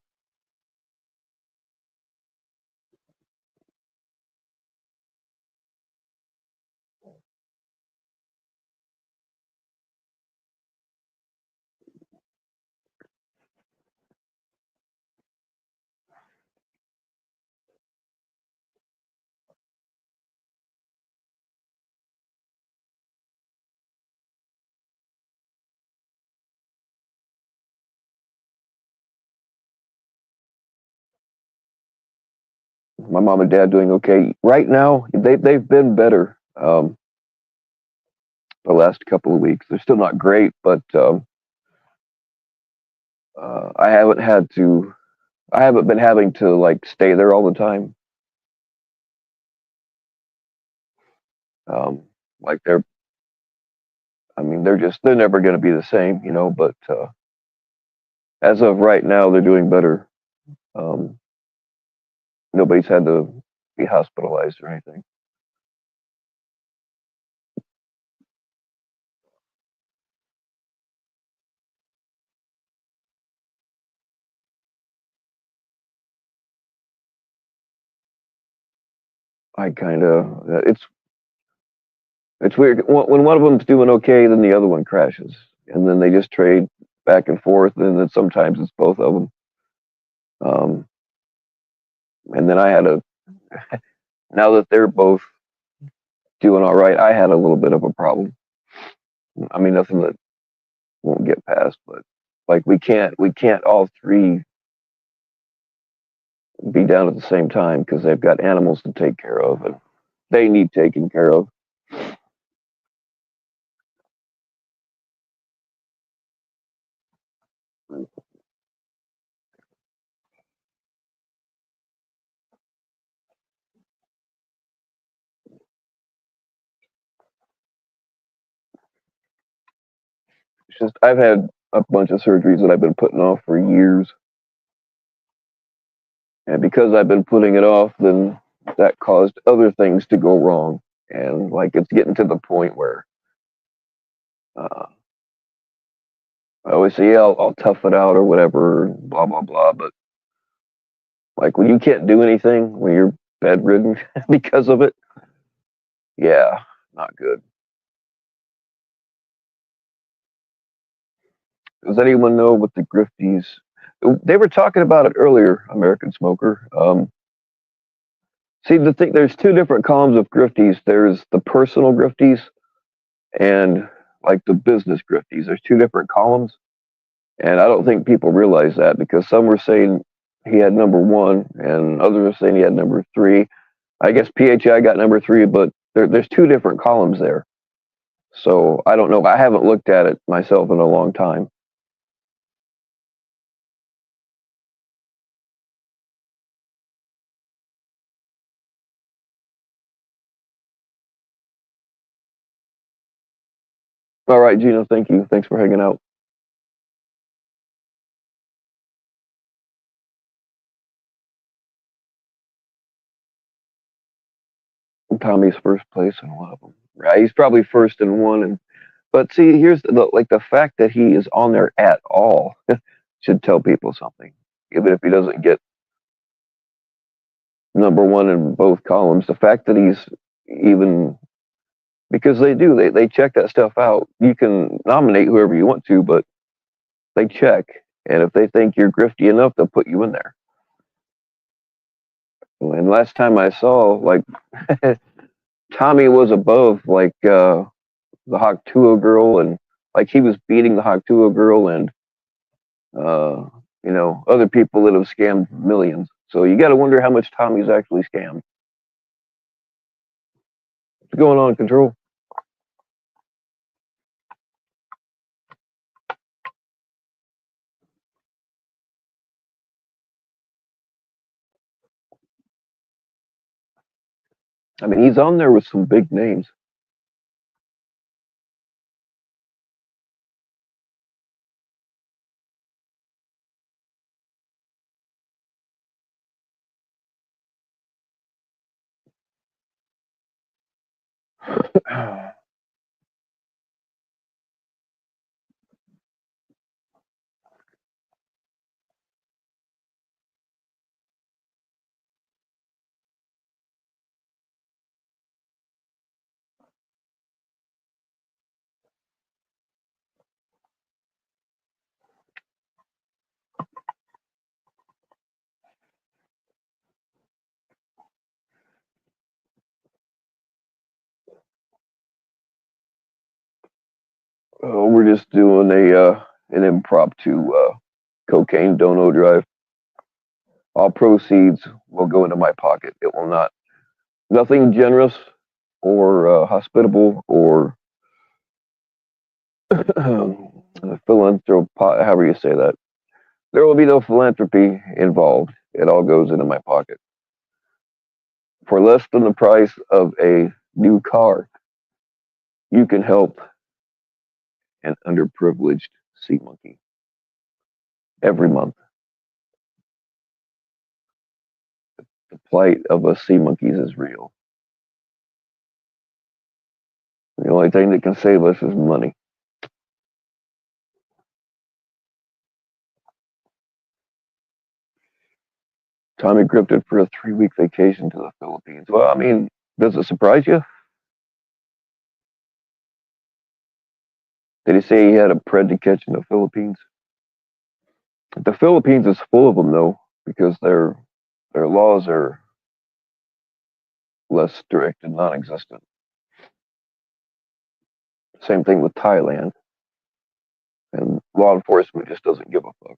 My mom and dad doing okay right now. They've been better the last couple of weeks. They're still not great, but I haven't had to. I haven't been having to like stay there all the time. Um, like they're. I mean, they're never going to be the same, you know. But as of right now, they're doing better. Um, Nobody's had to be hospitalized or anything. I kind of. It's weird when one of them's doing okay, then the other one crashes, and then they just trade back and forth, and then sometimes it's both of them. Um, and then I had a now that they're both doing all right, I had a little bit of a problem. I mean, nothing that won't get past, but like we can't all three be down at the same time because they've got animals to take care of, and they need taken care of. It's just I've had a bunch of surgeries that I've been putting off for years, and because I've been putting it off, then that caused other things to go wrong. And like it's getting to the point where uh, I always say, yeah, I'll tough it out or whatever, blah blah blah. But like when you can't do anything, when you're bedridden because of it, yeah, not good. Does anyone know what the grifties? They were talking about it earlier, American Smoker. See, the thing, there's two different columns of grifties. There's the personal grifties and like the business grifties. There's two different columns, and I don't think people realize that because some were saying he had number one, and others are saying he had number three. I guess PHI got number three, but there's two different columns there. So I don't know. I haven't looked at it myself in a long time. All right, Gino, thank you. Thanks for hanging out. Tommy's first place in one of them. Right, he's probably first in one. And but see, here's the fact that he is on there at all should tell people something, even if he doesn't get number one in both columns. The fact that he's even because they check that stuff out. You can nominate whoever you want to, but they check, and if they think you're grifty enough, they'll put you in there. And last time I saw, like, Tommy was above like the Haktua girl, and like he was beating the Haktua girl, and uh, other people that have scammed millions. So you got to wonder how much Tommy's actually scammed. What's going on, Control? I mean, he's on there with some big names. We're just doing an impromptu cocaine dono drive. All proceeds will go into my pocket. It will not. Nothing generous or hospitable or philanthropic, however you say that. There will be no philanthropy involved. It all goes into my pocket. For less than the price of a new car, you can help an underprivileged sea monkey every month. The plight of us sea monkeys is real. The only thing that can save us is money. Tommy grifted for a 3-week vacation to the Philippines. Well, I mean, does it surprise you? Did he say he had a pred to catch in the Philippines? The Philippines is full of them, though, because their laws are less strict and non-existent. Same thing with Thailand, and law enforcement just doesn't give a fuck.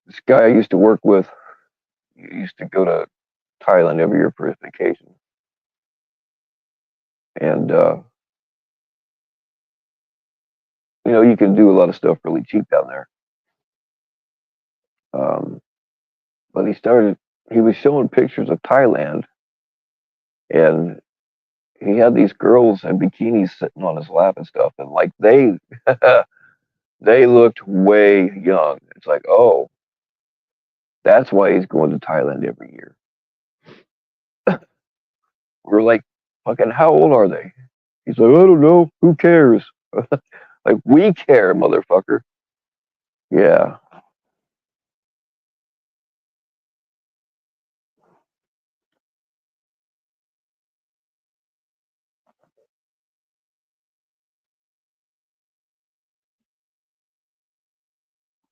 This guy I used to work with used to go to Thailand every year for his vacation, and you can do a lot of stuff really cheap down there. But he was showing pictures of Thailand, and he had these girls in bikinis sitting on his lap and stuff, and like they looked way young. It's like, oh, that's why he's going to Thailand every year. We're like, fucking, how old are they? He's like, I don't know. Who cares? Like, we care, motherfucker. Yeah.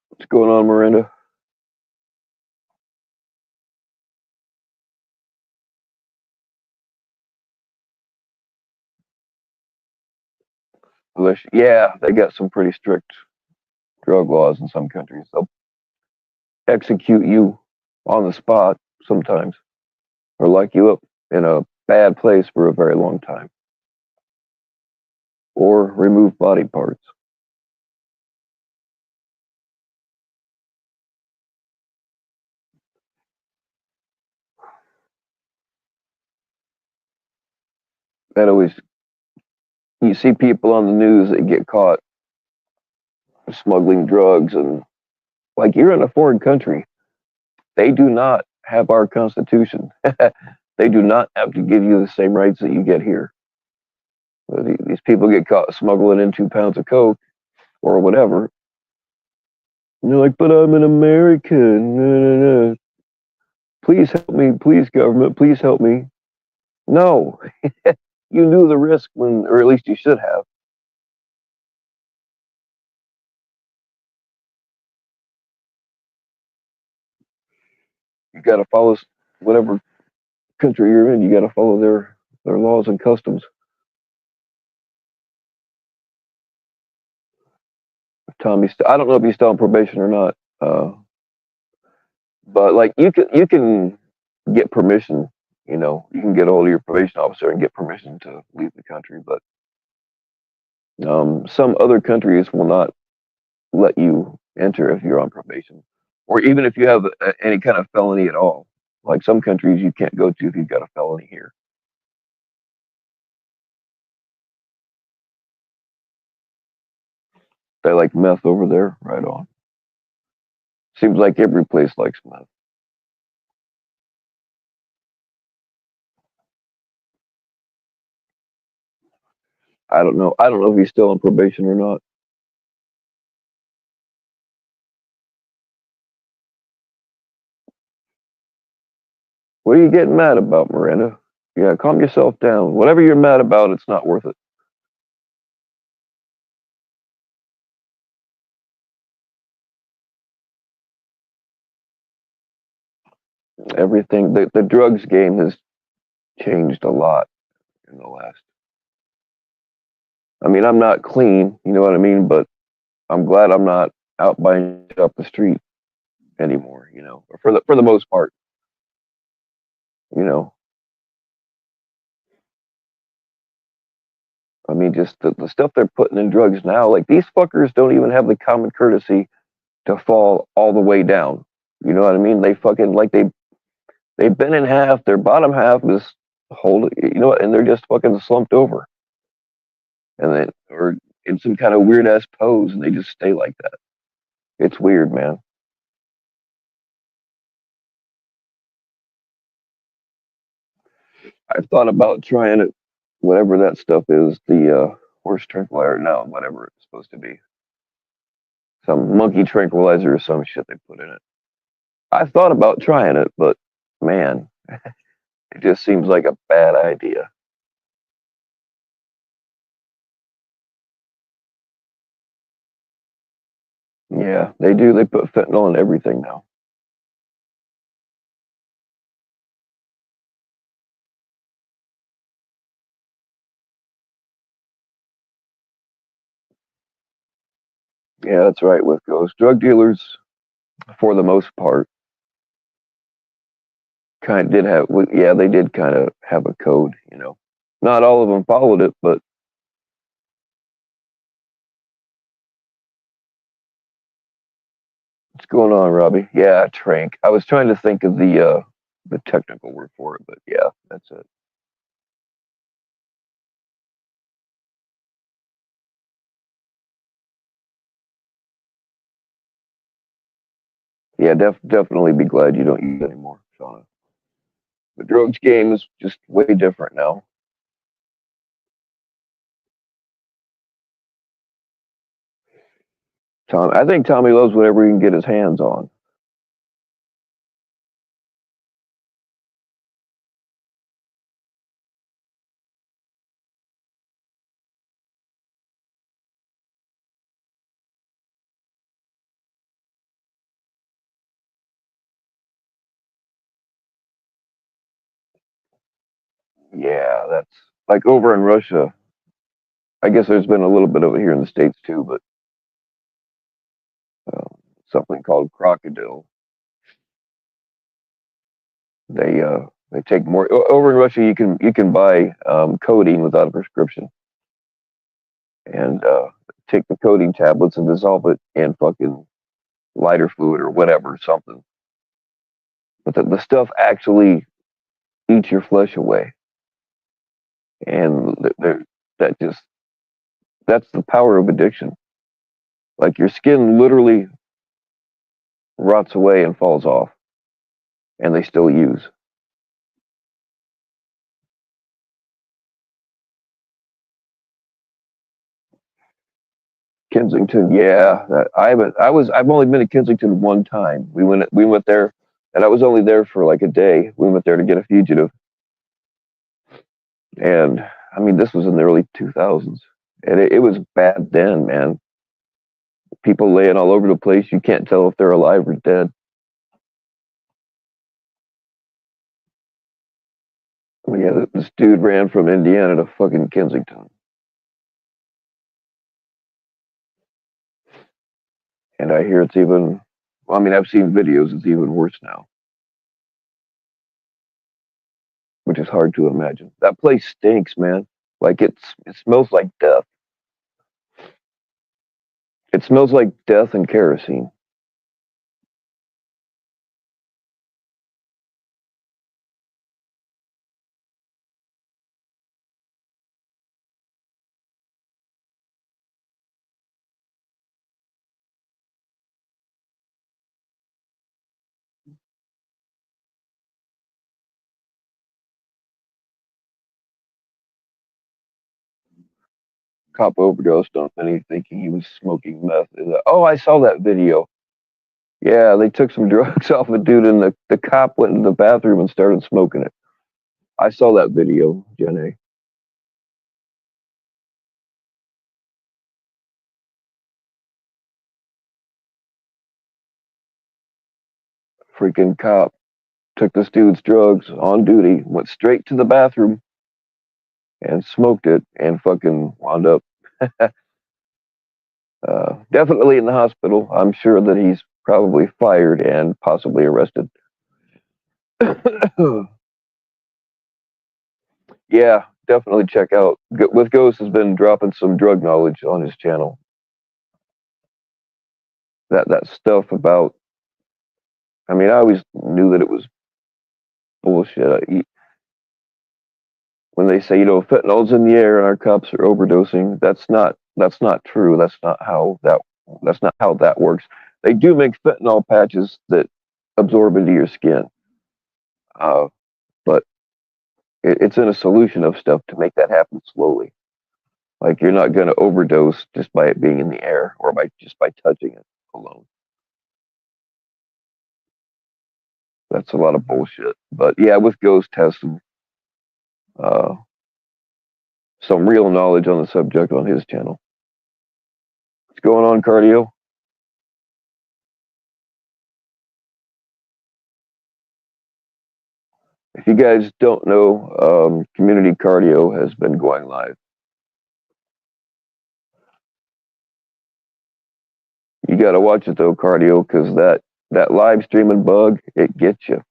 What's going on, Miranda? Yeah, they got some pretty strict drug laws in some countries. They'll execute you on the spot sometimes, or lock you up in a bad place for a very long time, or remove body parts. That always, you see people on the news that get caught smuggling drugs, and like, you're in a foreign country. They do not have our Constitution. They do not have to give you the same rights that you get here. These people get caught smuggling in 2 pounds of coke or whatever. And they're like, but I'm an American. No, no, no. Please help me. Please, government. Please help me. No, you knew the risk when, or at least you should have. You got to follow whatever country you're in. You got to follow their laws and customs. Tommy, I don't know if he's still on probation or not, but like you can get permission. You know, you can get hold of your probation officer and get permission to leave the country, but some other countries will not let you enter if you're on probation, or even if you have any kind of felony at all. Like some countries you can't go to if you've got a felony here. They like meth over there, right on. Seems like every place likes meth. I don't know. I don't know if he's still on probation or not. What are you getting mad about, Miranda? Yeah, calm yourself down. Whatever you're mad about, it's not worth it. Everything, the drugs game has changed a lot in the last. I mean, I'm not clean, you know what I mean, but I'm glad I'm not out buying shit up the street anymore. You know, for the most part. You know, I mean, just the stuff they're putting in drugs now. Like these fuckers don't even have the common courtesy to fall all the way down. You know what I mean? They fucking like they bend in half. Their bottom half is hold. You know, and they're just fucking slumped over, and then or in some kind of weird ass pose, and they just stay like that. It's weird, man. I thought about trying it, whatever that stuff is, the horse tranquilizer, no, whatever it's supposed to be, some monkey tranquilizer or some shit they put in it. I thought about trying it, but man, it just seems like a bad idea. Yeah, they do. They put fentanyl in everything now. Yeah, that's right. With ghost drug dealers, for the most part, kind of did have. Yeah, they did kind of have a code. You know, not all of them followed it, but what's going on, Robbie? Yeah, trank. I was trying to think of the technical word for it, but yeah, that's it. Yeah, definitely be glad you don't use it anymore, Shauna. The drugs game is just way different now. Tom, I think Tommy loves whatever he can get his hands on. Yeah, that's like over in Russia. I guess there's been a little bit of it here in the States too, but something called crocodile. They take more over in Russia. You can buy codeine without a prescription and take the codeine tablets and dissolve it in fucking lighter fluid or whatever something. But the stuff actually eats your flesh away, and that just that's the power of addiction. Like your skin literally rots away and falls off. and they still use. Kensington, yeah. I've only been to Kensington one time. We went there, and I was only there for like a day. We went there to get a fugitive, and I mean, this was in the early 2000s, and it was bad then, man. People laying all over the place. You can't tell if they're alive or dead. Yeah, this dude ran from Indiana to fucking Kensington, and I hear it's even. Well, I mean, I've seen videos. It's even worse now, which is hard to imagine. That place stinks, man. Like it smells like death. It smells like death and kerosene. Cop overdosed on Penny thinking he was smoking meth. Oh, I saw that video. Yeah, they took some drugs off a dude, and the cop went into the bathroom and started smoking it. I saw that video, Jenny. Freaking cop took this dude's drugs on duty, went straight to the bathroom and smoked it, and fucking wound up definitely in the hospital. I'm sure that he's probably fired and possibly arrested. Yeah, definitely check out. With Ghost has been dropping some drug knowledge on his channel. That stuff about. I mean, I always knew that it was bullshit. When they say fentanyl's in the air and our cops are overdosing, that's not true. That's not how that works. They do make fentanyl patches that absorb into your skin, but it's in a solution of stuff to make that happen slowly. Like you're not going to overdose just by it being in the air or by touching it alone. That's a lot of bullshit. But yeah, with Ghost has uh, some real knowledge on the subject on his channel. What's going on, Cardio? If you guys don't know, Community Cardio has been going live. You got to watch it though, Cardio, because that live streaming bug, it gets you.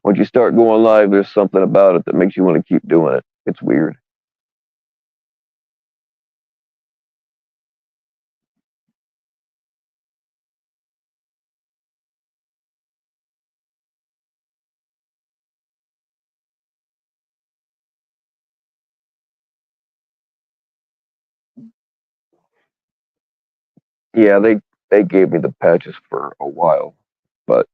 Once you start going live, there's something about it that makes you want to keep doing it. It's weird. Yeah, they gave me the patches for a while, but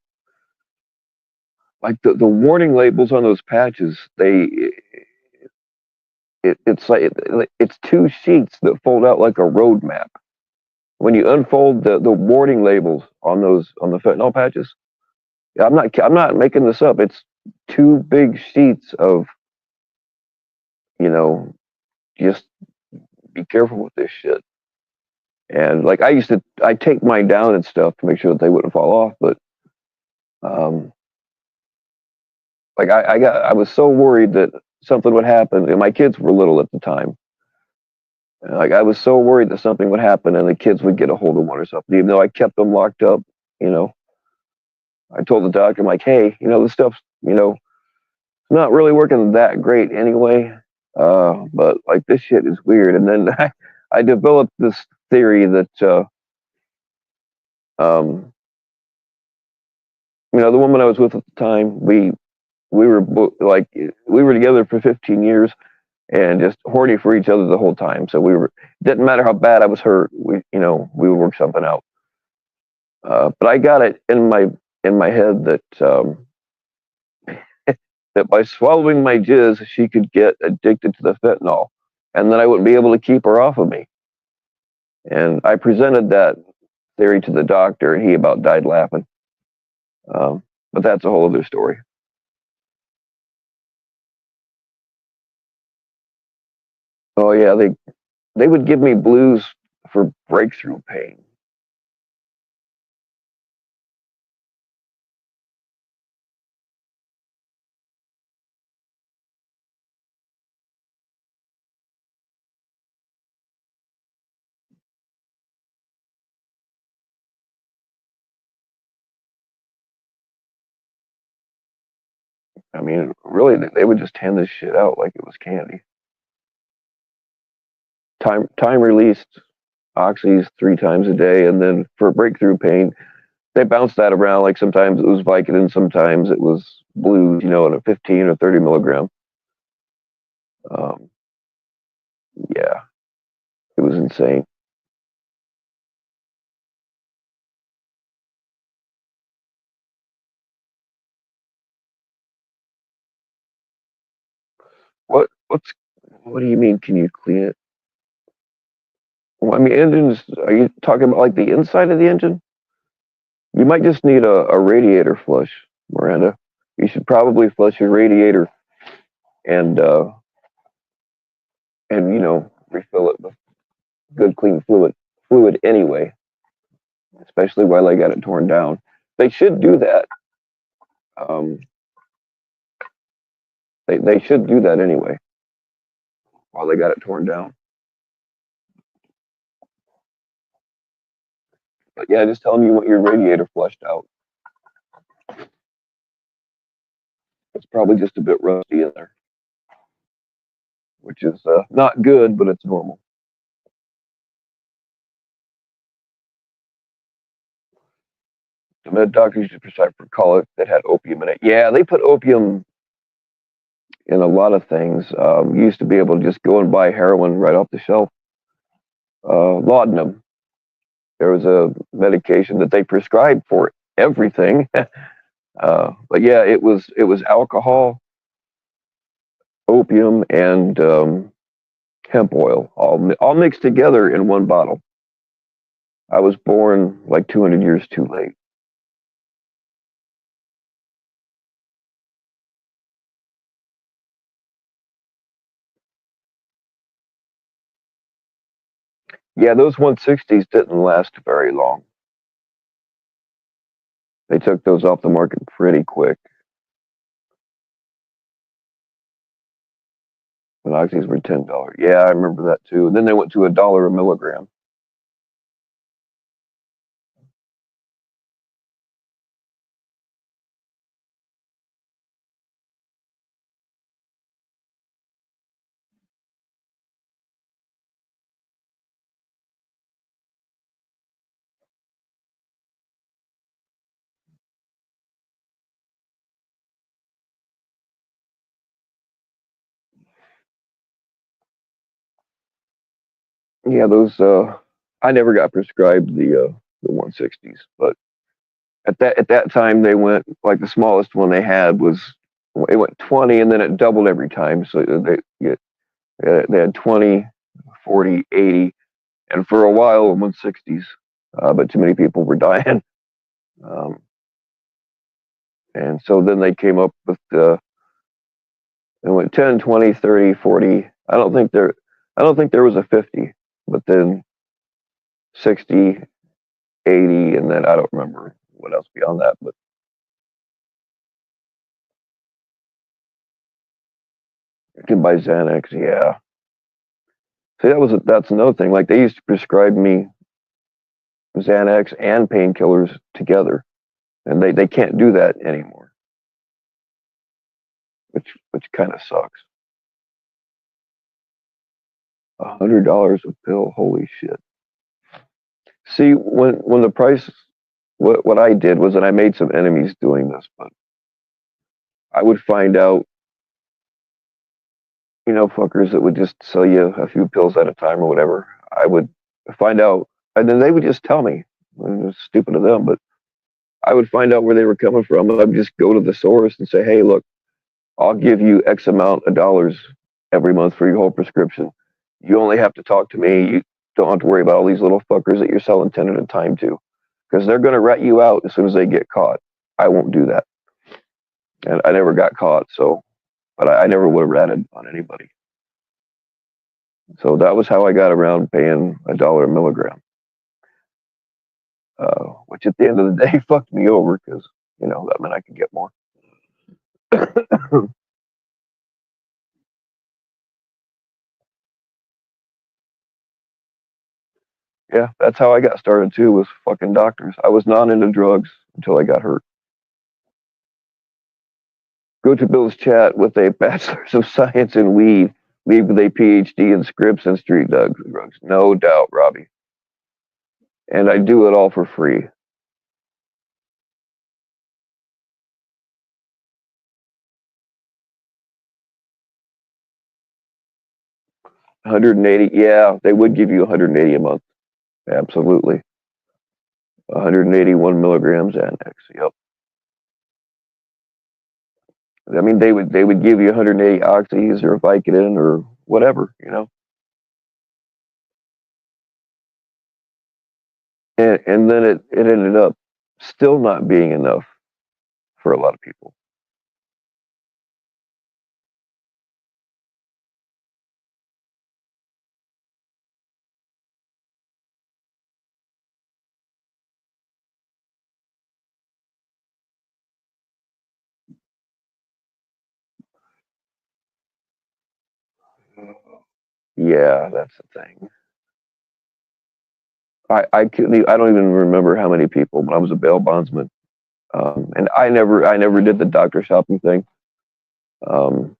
like the warning labels on those patches, it's two sheets that fold out like a road map. When you unfold the warning labels on the fentanyl patches, I'm not making this up. It's two big sheets of you know just be careful with this shit. And like I take mine down and stuff to make sure that they wouldn't fall off, but um, like I was so worried that something would happen, and my kids were little at the time. Like I was so worried that something would happen and the kids would get a hold of one or something, even though I kept them locked up. You know, I told the doctor, I'm like, hey, this stuff's not really working that great anyway. But like this shit is weird. And then I developed this theory that um, the woman I was with at the time, we were like we were together for 15 years and just horny for each other the whole time. So didn't matter how bad I was hurt. We would work something out. But I got it in my in my head that that by swallowing my jizz, she could get addicted to the fentanyl, and then I wouldn't be able to keep her off of me. And I presented that theory to the doctor, and he about died laughing. But that's a whole other story. Oh yeah, they would give me blues for breakthrough pain. I mean, really, they would just hand this shit out like it was candy. Time released oxys 3 times a day, and then for breakthrough pain, they bounced that around. Like sometimes it was Vicodin, sometimes it was blues, at a 15 or 30 milligram. Um, yeah, it was insane. What do you mean? Can you clean it? Well, I mean, engines. Are you talking about like the inside of the engine? You might just need a radiator flush, Miranda. You should probably flush your radiator and refill it with good clean fluid anyway, especially while they got it torn down. They should do that. Um, they should do that anyway while they got it torn down. But yeah, just tell them you want your radiator flushed out. It's probably just a bit rusty in there, which is not good, but it's normal. The med doctors used to prescribe for colic that had opium in it. Yeah, they put opium in a lot of things. You used to be able to just go and buy heroin right off the shelf. Laudanum. There was a medication that they prescribed for everything. But yeah, it was alcohol, opium, and hemp oil all mixed together in one bottle. I was born like 200 years too late. Yeah, those 160s didn't last very long. They took those off the market pretty quick. When oxys were $10. Yeah, I remember that too. And then they went to $1 a milligram. Yeah, those. I never got prescribed the 160s, but at that time they went like the smallest one they had was it went 20, and then it doubled every time. So they had 20, 40, 80, and for a while 160s. But too many people were dying, um, and so then they came up with it went 10, 20, 30, 40. I don't think there was a 50, but then 60, 80, and then I don't remember what else beyond that. But you can buy Xanax, yeah. See, that's another thing. Like they used to prescribe me Xanax and painkillers together, and they can't do that anymore, which kind of sucks. $100 a pill, holy shit. See, when the price, what I did was that I made some enemies doing this, but I would find out, fuckers that would just sell you a few pills at a time or whatever. I would find out, and then they would just tell me. It was stupid of them, but I would find out where they were coming from. I'd just go to the source and say, hey, look, I'll give you X amount of dollars every month for your whole prescription. You only have to talk to me. You don't have to worry about all these little fuckers that you're selling 10 at a time to, because they're going to rat you out as soon as they get caught. I won't do that. And I never got caught, so, but I never would have ratted on anybody. So that was how I got around paying $1 a milligram, which at the end of the day fucked me over because, that meant I could get more. Yeah, that's how I got started too, was fucking doctors. I was not into drugs until I got hurt. Go to Bill's chat with a bachelor's of science in weed, leave with a PhD in scripts and street drugs. No doubt, Robbie. And I do it all for free. 180, yeah, they would give you 180 a month. Absolutely. 181 milligrams Xanax. Yep. I mean, they would give you 180 oxys or Vicodin or whatever. And then it ended up still not being enough for a lot of people. Yeah, that's the thing. I don't even remember how many people when I was a bail bondsman. And I never did the doctor shopping thing. Um,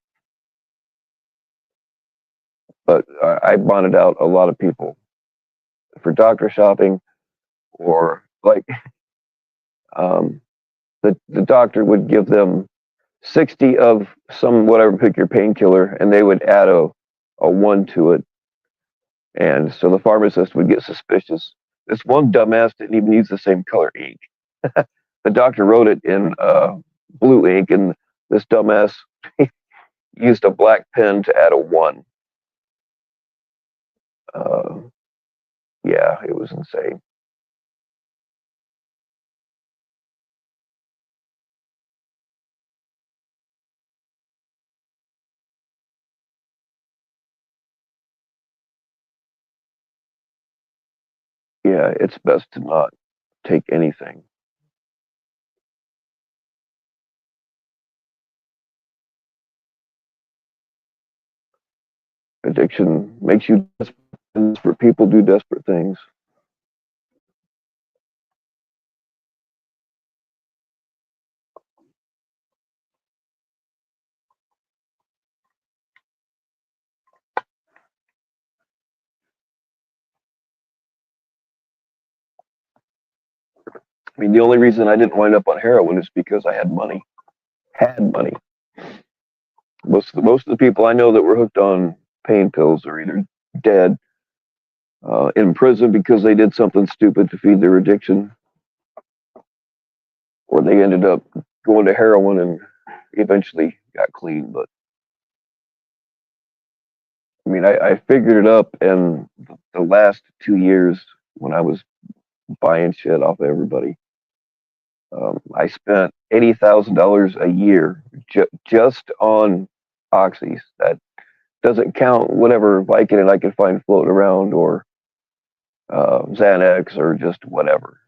but I bonded out a lot of people for doctor shopping, or like, um, the doctor would give them 60 of some whatever, pick your painkiller, and they would add a one to it. And so the pharmacist would get suspicious. This one dumbass didn't even use the same color ink. The doctor wrote it in blue ink, and this dumbass used a black pen to add a one. Uh, yeah, it was insane. Yeah, it's best to not take anything. Addiction makes you desperate. Desperate people do desperate things. I mean, the only reason I didn't wind up on heroin is because I had money. Had money. Most of the people I know that were hooked on pain pills are either dead, in prison because they did something stupid to feed their addiction, or they ended up going to heroin and eventually got clean. But I mean, I figured it up, and the last 2 years when I was buying shit off of everybody, I spent $80,000 a year just on oxys. That doesn't count whatever Vicodin I could find floating around, or Xanax, or just whatever.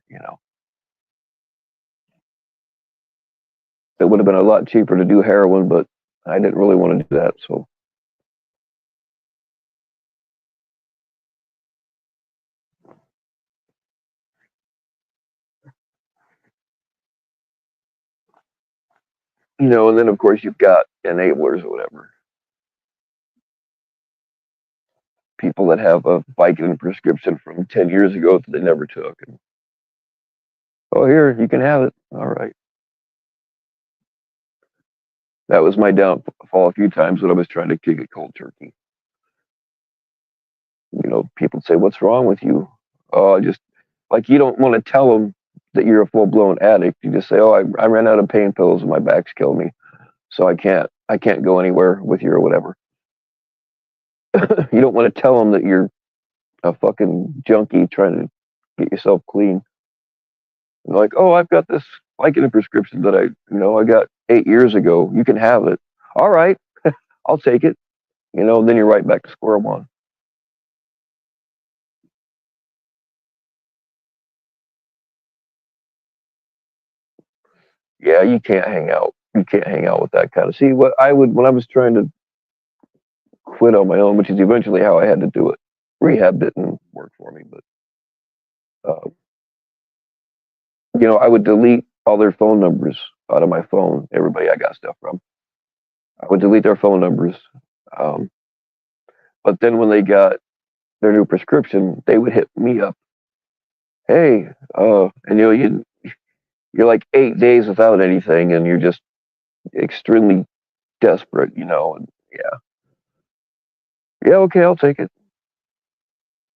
It would have been a lot cheaper to do heroin, but I didn't really want to do that. So, and then of course you've got enablers or whatever. People that have a Vicodin prescription from 10 years ago that they never took. And, oh, here, you can have it. All right. That was my downfall a few times when I was trying to kick it cold turkey. People say, "What's wrong with you?" Oh, just like, you don't want to tell them that you're a full blown addict. You just say, "Oh, I ran out of pain pills and my back's killing me, so I can't go anywhere with you or whatever." You don't want to tell them that you're a fucking junkie trying to get yourself clean. And like, "Oh, I've got this Vicodin prescription that I got 8 years ago. You can have it." All right, I'll take it. Then you're right back to square one. Yeah, you can't hang out. You can't hang out with that kind of. See, what I would when I was trying to quit on my own, which is eventually how I had to do it. Rehab didn't work for me, but uh, I would delete all their phone numbers out of my phone. Everybody I got stuff from, I would delete their phone numbers. Um, but then when they got their new prescription, they would hit me up. Hey, and you're like 8 days without anything, and you're just extremely desperate, and yeah, yeah, okay, I'll take it.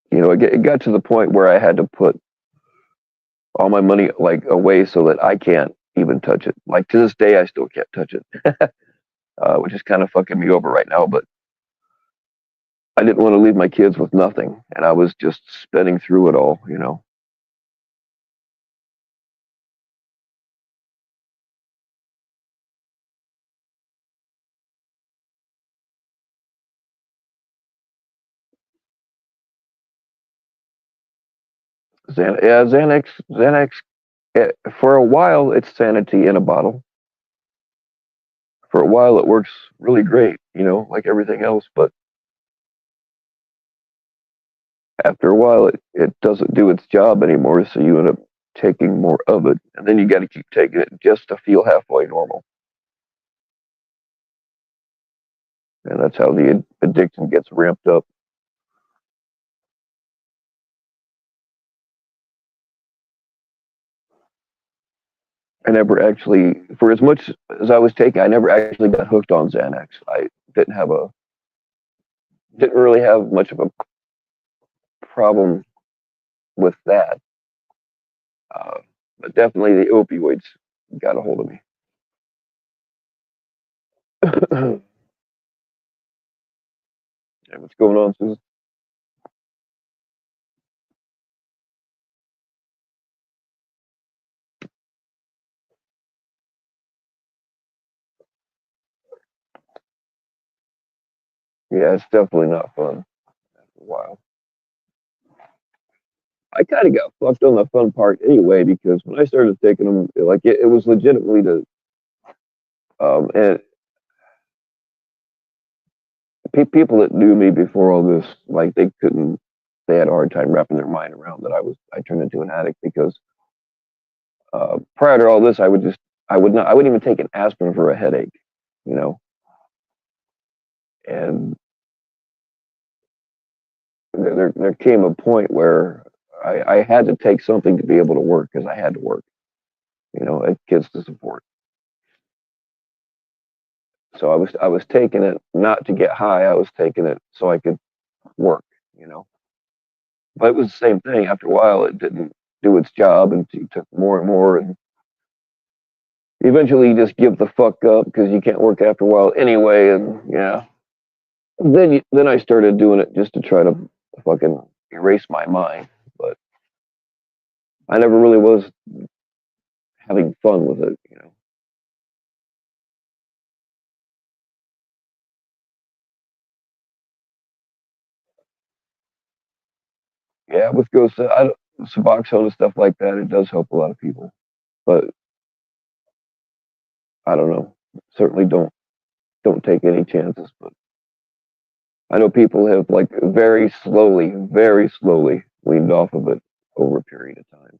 It got to the point where I had to put all my money like away so that I can't even touch it. Like to this day, I still can't touch it, which is kind of fucking me over right now. But I didn't want to leave my kids with nothing, and I was just spinning through it all. Yeah, Xanax. For a while, it's sanity in a bottle. For a while, it works really great, like everything else. But after a while, it doesn't do its job anymore. So you end up taking more of it, and then you got to keep taking it just to feel halfway normal. And that's how the addiction gets ramped up. I never actually, for as much as I was taking, I never actually got hooked on Xanax. I didn't have a, didn't really have much of a problem with that. Uh, but definitely the opioids got a hold of me. Yeah, what's going on, Susan? Yeah, it's definitely not fun after a while. I kind of got fucked on the fun part anyway because when I started taking them, like it was legitimately and people that knew me before all this, like they had a hard time wrapping their mind around that I turned into an addict because prior to all this, I wouldn't even take an aspirin for a headache, you know, and there came a point where I had to take something to be able to work because I had to work, and kids to support. So I was taking it not to get high. I was taking it so I could work, you know. But it was the same thing. After a while, it didn't do its job, and you took more and more, and eventually you just give the fuck up because you can't work after a while anyway. And yeah, then I started doing it just to try to fucking erase my mind. But I never really was having fun with it. Yeah, with ghosts, Suboxone and stuff like that, it does help a lot of people. But I don't know. Certainly don't take any chances. But I know people have like very slowly weaned off of it over a period of time.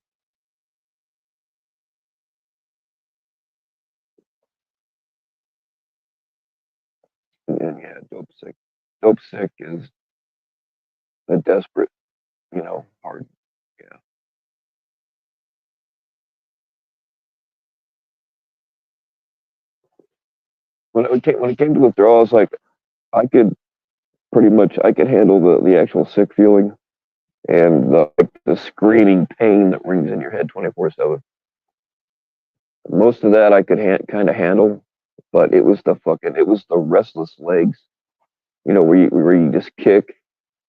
And yeah, dope sick. Dope sick is a desperate, hard. Yeah. When it came to withdrawals, like I could I could handle the actual sick feeling. and the screaming pain that rings in your head 24/7. Most of that I could kind of handle, but it was the restless legs. You know, where you just kick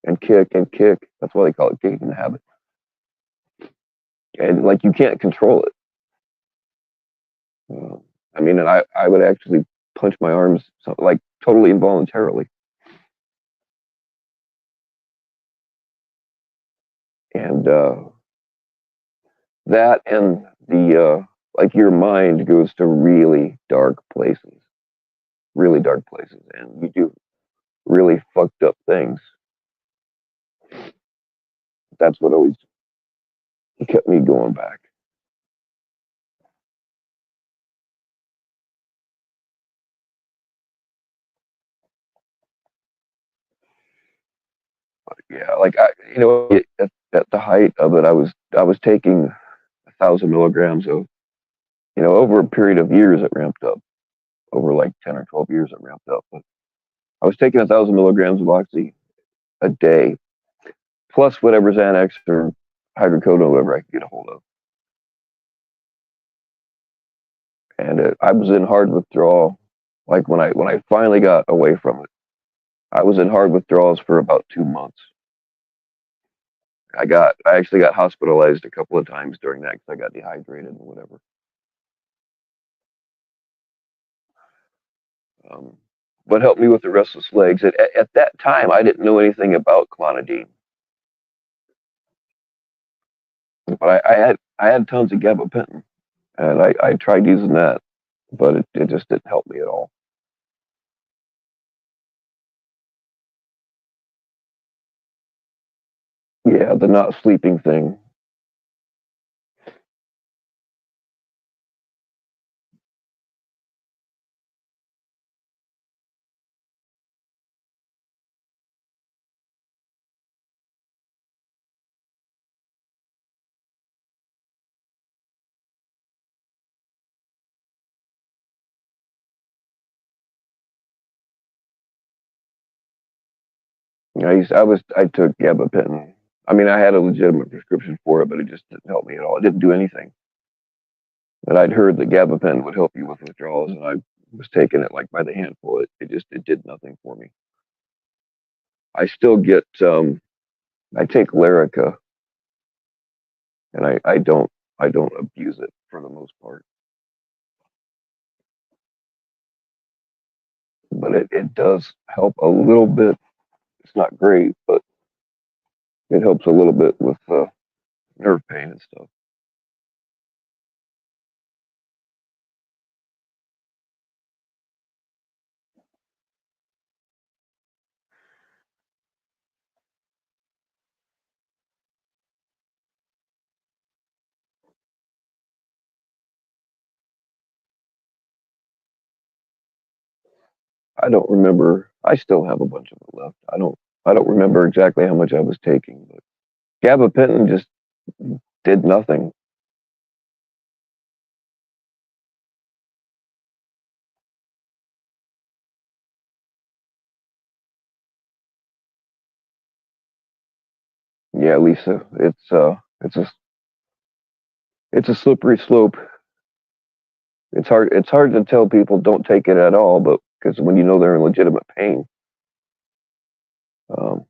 and kick and kick. That's why they call it kicking the habit. And like you can't control it. Uh, I mean, and I would actually punch my arms like totally involuntarily, and that and the like your mind goes to really dark places, and you do really fucked up things. That's what always kept me going back. Yeah, like at the height of it, I was taking 1,000 milligrams of, over a period of years it ramped up. Over like 10 or 12 years it ramped up. But I was taking 1,000 milligrams of oxy a day, plus whatever Xanax or hydrocodone, whatever I could get a hold of. And I was in hard withdrawal. Like when I finally got away from it, I was in hard withdrawals for about 2 months. I actually got hospitalized a couple of times during that because I got dehydrated and whatever. Um, what helped me with the restless legs? At that time, I didn't know anything about clonidine, but I had tons of gabapentin, and I tried using that, but it just didn't help me at all. Yeah, the not sleeping thing. I took gabapentin. I mean, I had a legitimate prescription for it, but it just didn't help me at all. It didn't do anything. And I'd heard that gabapentin would help you with withdrawals, and I was taking it like by the handful. It did nothing for me. I still get I take Lyrica, and I don't abuse it for the most part, but it does help a little bit. It's not great, but it helps a little bit with nerve pain and stuff. I don't remember. I still have a bunch of it left. I don't remember exactly how much I was taking, but gabapentin just did nothing. Yeah, Lisa, it's a slippery slope. It's hard to tell people don't take it at all, but because when you know they're in legitimate pain, um,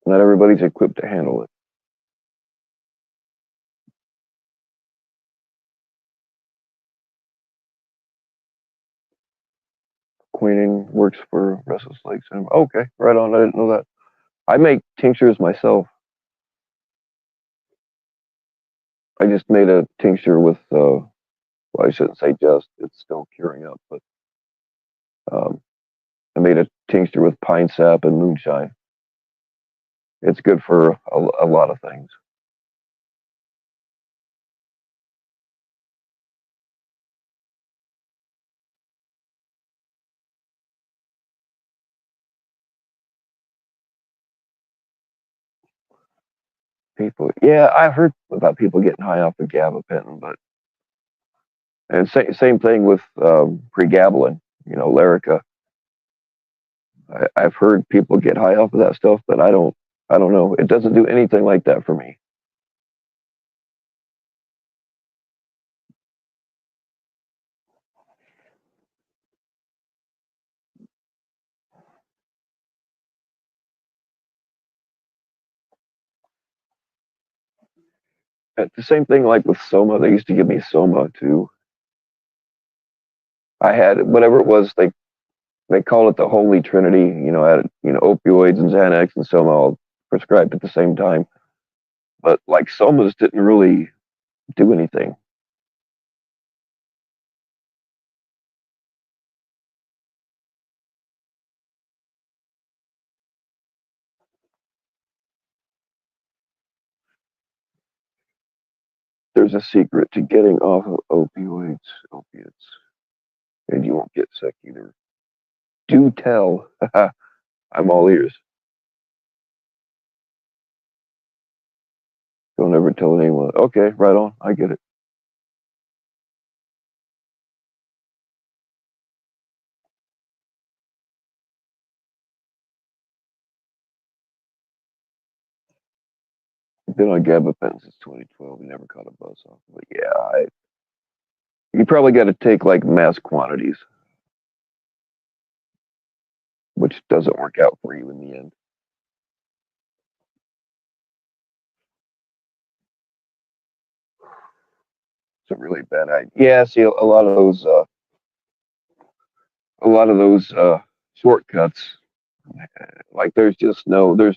not everybody's equipped to handle it. Quinine works for restless leg syndrome. Okay, right on. I didn't know that. I make tinctures myself. I just made a tincture with, well, I shouldn't say just, it's still curing up, but um, I made a tincture with pine sap and moonshine. It's good for a lot of things. People, yeah, I've heard about people getting high off of gabapentin, but and same thing with pregabalin, Lyrica. I've heard people get high off of that stuff, but I don't know. It doesn't do anything like that for me. The same thing like with Soma. They used to give me Soma too. I had whatever it was. They call it the Holy Trinity. I had opioids and Xanax and Soma all prescribed at the same time. But like Somas didn't really do anything. There's a secret to getting off of opiates, and you won't get sick either. Do tell. I'm all ears. Don't ever tell anyone. Okay, right on. I get it. Been on gabapentin since 2012. Never caught a buzz off. But yeah, you probably got to take like mass quantities, which doesn't work out for you in the end. It's a really bad idea. Yeah, see, a lot of those shortcuts. Like, there's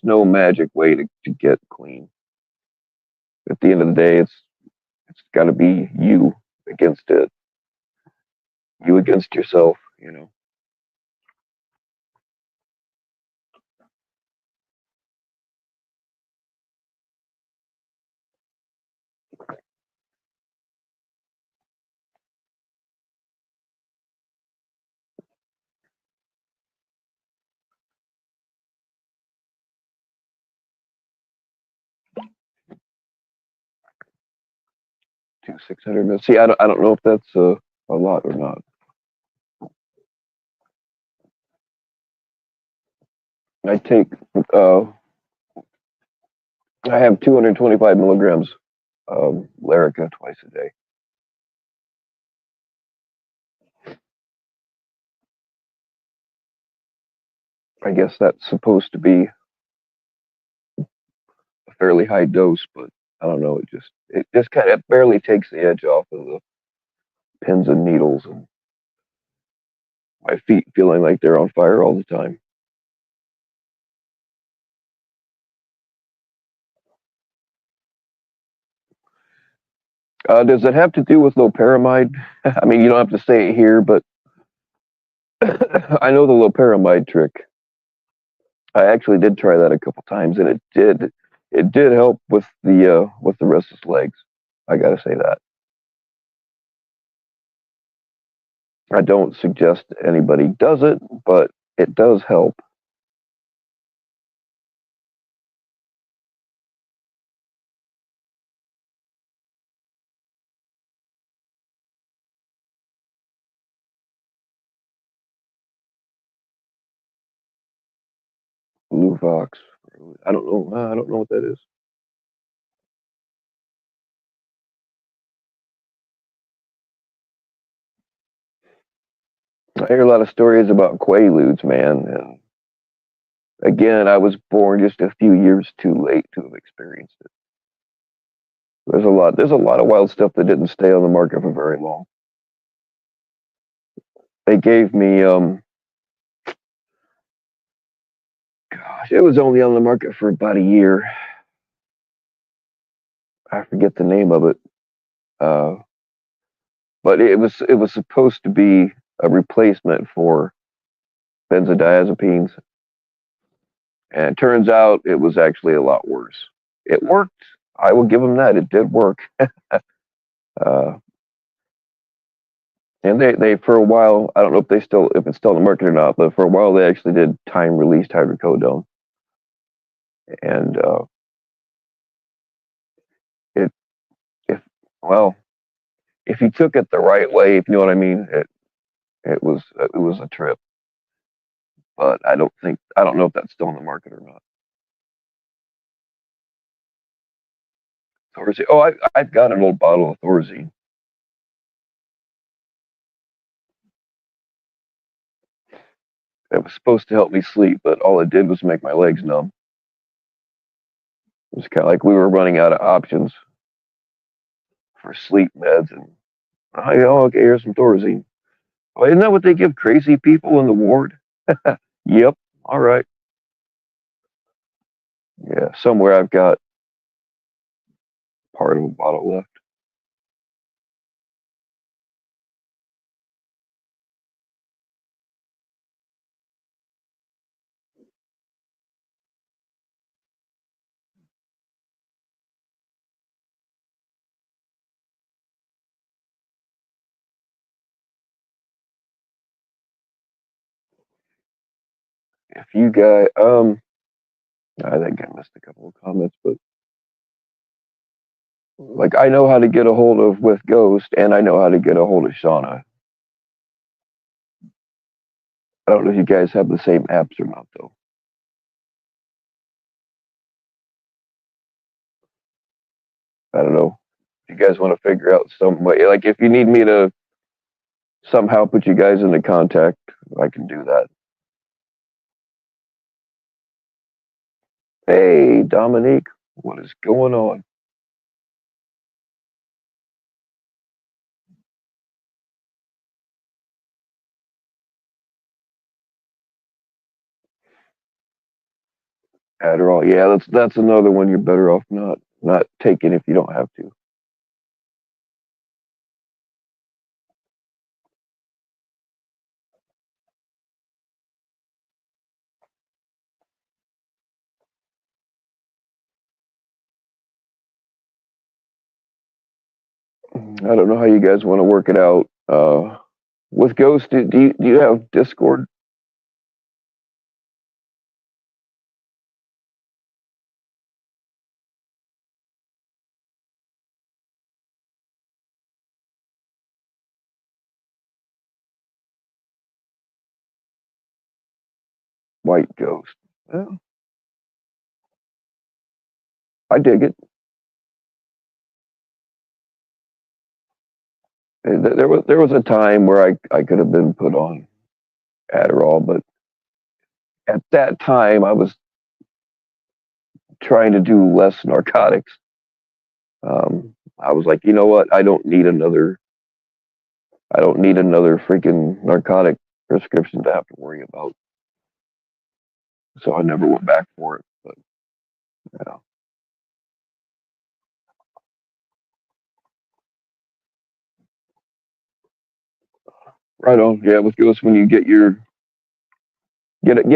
no magic way to get clean. At the end of the day, it's got to be you against it, you against yourself. 600 minutes. See, I don't know if that's a lot or not. I take uh, I have 225 milligrams of Lyrica twice a day. I guess that's supposed to be a fairly high dose, but I don't know. It just kind of barely takes the edge off of the pins and needles, and my feet feeling like they're on fire all the time. Does it have to do with loperamide? I mean, you don't have to say it here, but I know the loperamide trick. I actually did try that a couple times, and it did help with the restless legs. I gotta say that. I don't suggest anybody does it, but it does help. Luvox. I don't know. I don't know what that is. I hear a lot of stories about Quaaludes, man. And again, I was born just a few years too late to have experienced it. There's a lot of wild stuff that didn't stay on the market for very long. They gave me, gosh, it was only on the market for about a year. I forget the name of it. Uh, but it was supposed to be a replacement for benzodiazepines, and it turns out it was actually a lot worse. It worked. I will give them that. It did work. Uh, and they for a while, I don't know if it's still on the market or not, but for a while they actually did time released hydrocodone, and it if well if you took it the right way, if you know what I mean, it was a trip. but I don't know if that's still on the market or not. Thorazine. Oh, I've got an old bottle of Thorazine. It was supposed to help me sleep, but all it did was make my legs numb. It was kind of like we were running out of options for sleep meds, and okay, here's some Thorazine. Oh, isn't that what they give crazy people in the ward? Yep. All right. Yeah, somewhere I've got part of a bottle left. If you guys, I think I missed a couple of comments, but like I know how to get a hold of with Ghost, and I know how to get a hold of Shauna. I don't know if you guys have the same apps or not, though. I don't know. If you guys want to figure out some way, like if you need me to somehow put you guys into contact, I can do that. Hey, Dominique, what is going on? Adderall, yeah, that's another one you're better off not taking if you don't have to. I don't know how you guys want to work it out. With Ghost, do you have Discord? White Ghost. Well, I dig it. There was a time where I could have been put on Adderall, but at that time I was trying to do less narcotics. I was like, you know what? I don't need another freaking narcotic prescription to have to worry about. So I never went back for it. But yeah, right on. Yeah, with Ghost, when you get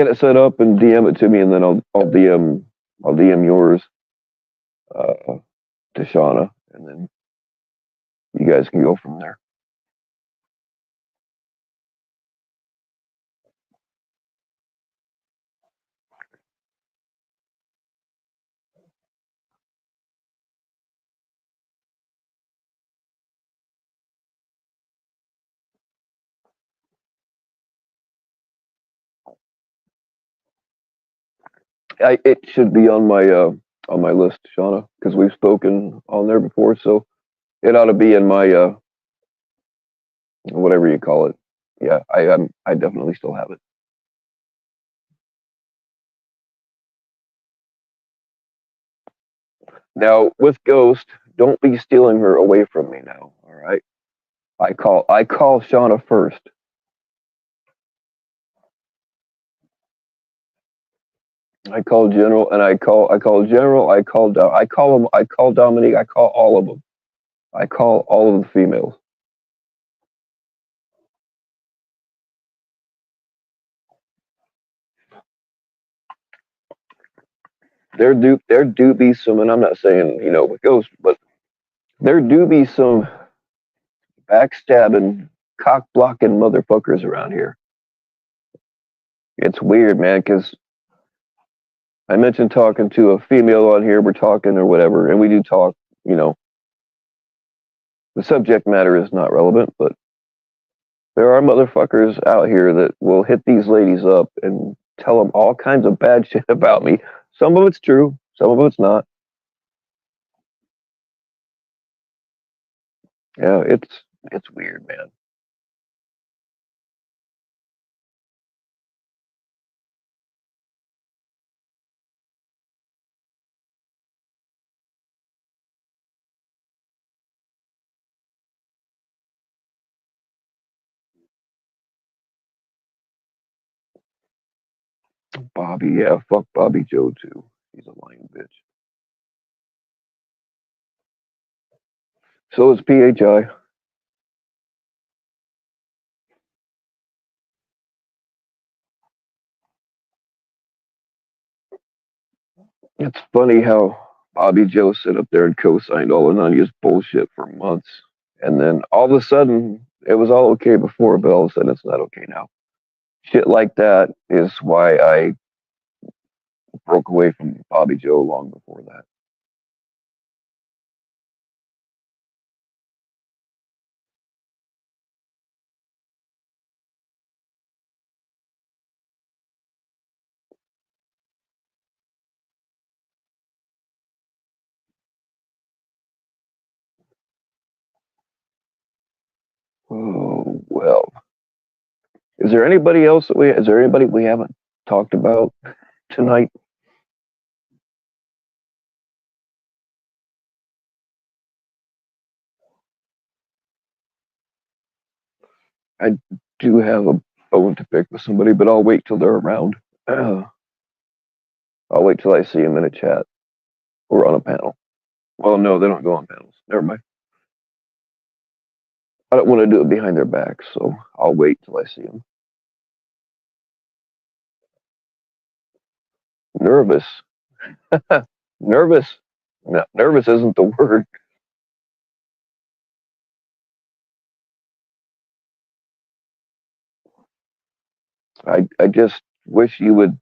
it set up and DM it to me, and then I'll DM yours uh, to Shauna, and then you guys can go from there. It should be on my list, Shauna, because we've spoken on there before. So it ought to be in my whatever you call it. Yeah, I definitely still have it. Now with Ghost, don't be stealing her away from me now. All right. I call Shauna first. I call General and I call General. I call Dominique. I call all of them. I call all of the females. There do be some, and I'm not saying with Ghost, but there do be some backstabbing, cock blocking motherfuckers around here. It's weird, man, because I mentioned talking to a female on here. We're talking or whatever, and we do talk. You know, the subject matter is not relevant, but There are motherfuckers out here that will hit these ladies up and tell them all kinds of bad shit about me. Some of it's true, some of it's not. Yeah, it's weird, man. Bobby, yeah, fuck Bobby Joe too. He's a lying bitch. So is PHI. It's funny how Bobby Joe sat up there and co-signed all of Nanya's bullshit for months, and then all of a sudden it was all okay before, but all of a sudden it's not okay now. Shit like that is why I broke away from Bobby Joe long before that. Oh well. Is there anybody else that we? Is there anybody we haven't talked about tonight? I do have a bone to pick with somebody, but I'll wait till they're around. I'll wait till I see them in a chat or on a panel. Well, no, they don't go on panels. Never mind. I don't want to do it behind their backs, so I'll wait till I see them. Nervous. Nervous. No, nervous isn't the word. I just wish you would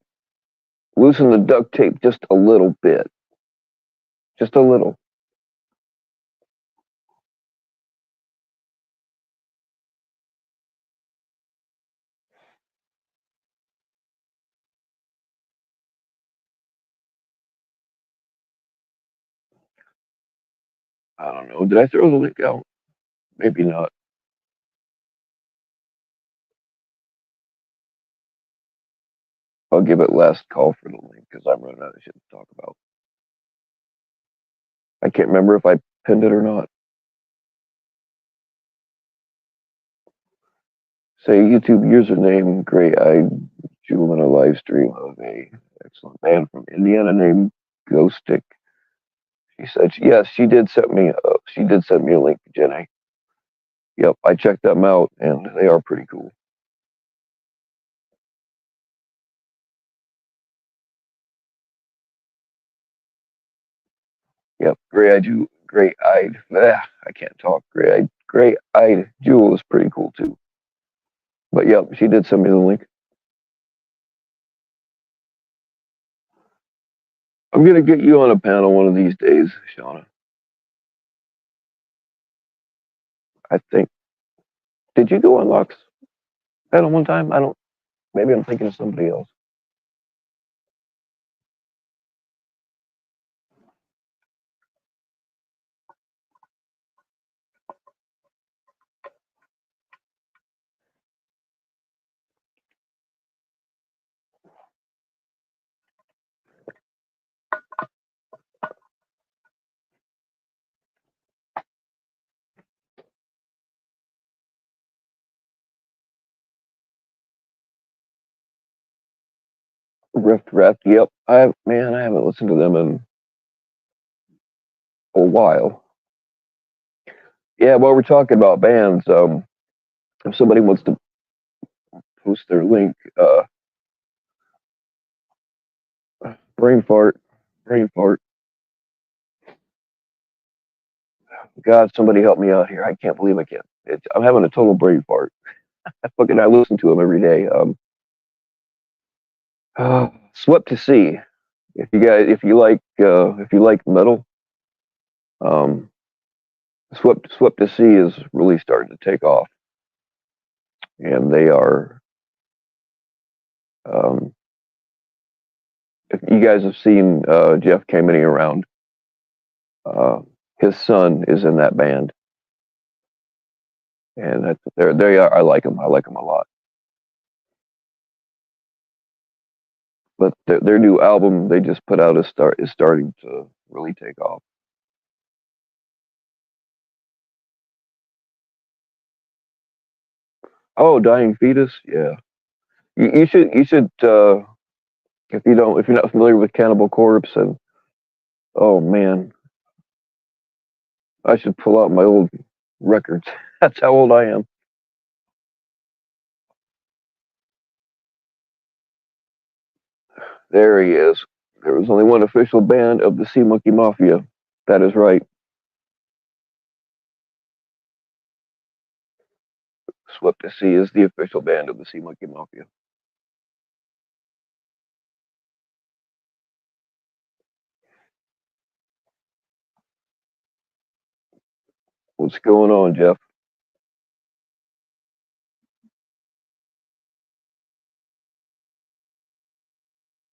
loosen the duct tape just a little bit. Just a little. I don't know. Did I throw the link out? Maybe not. I'll give it last call for the link because I'm running out of shit to talk about. I can't remember if I pinned it or not. Say YouTube username, Gray Eyed Jewel in a live stream of a excellent band from Indiana named Ghost Stick. She said, yes, she did send me a link, Jenny. Yep, I checked them out and they are pretty cool. Yep, Gray Eyed. I can't talk. Gray Eyed Jewel is pretty cool too. But yep, she did send me the link. I'm gonna get you on a panel one of these days, Shauna. I think. Did you go on Lux panel one time? I don't. Maybe I'm thinking of somebody else. Rift Raft. Yep. I haven't listened to them in a while. Yeah. While we're talking about bands, if somebody wants to post their link, brain fart, brain fart. God, somebody help me out here. I can't believe I can't. I'm having a total brain fart. I listen to them every day. Swept to Sea. If you like metal, um, Swept to Sea is really starting to take off. and they are. Um, if you guys have seen Jeff Kameny around, uh, his son is in that band, and they are. I like them. I like them a lot. But their new album they just put out is starting to really take off. Oh, Dying Fetus, yeah. You should if you're not familiar with Cannibal Corpse, and oh man, I should pull out my old records. That's how old I am. There he is. There was only one official band of the Sea Monkey Mafia. That is right. Swept to Sea is the official band of the Sea Monkey Mafia. What's going on, Jeff?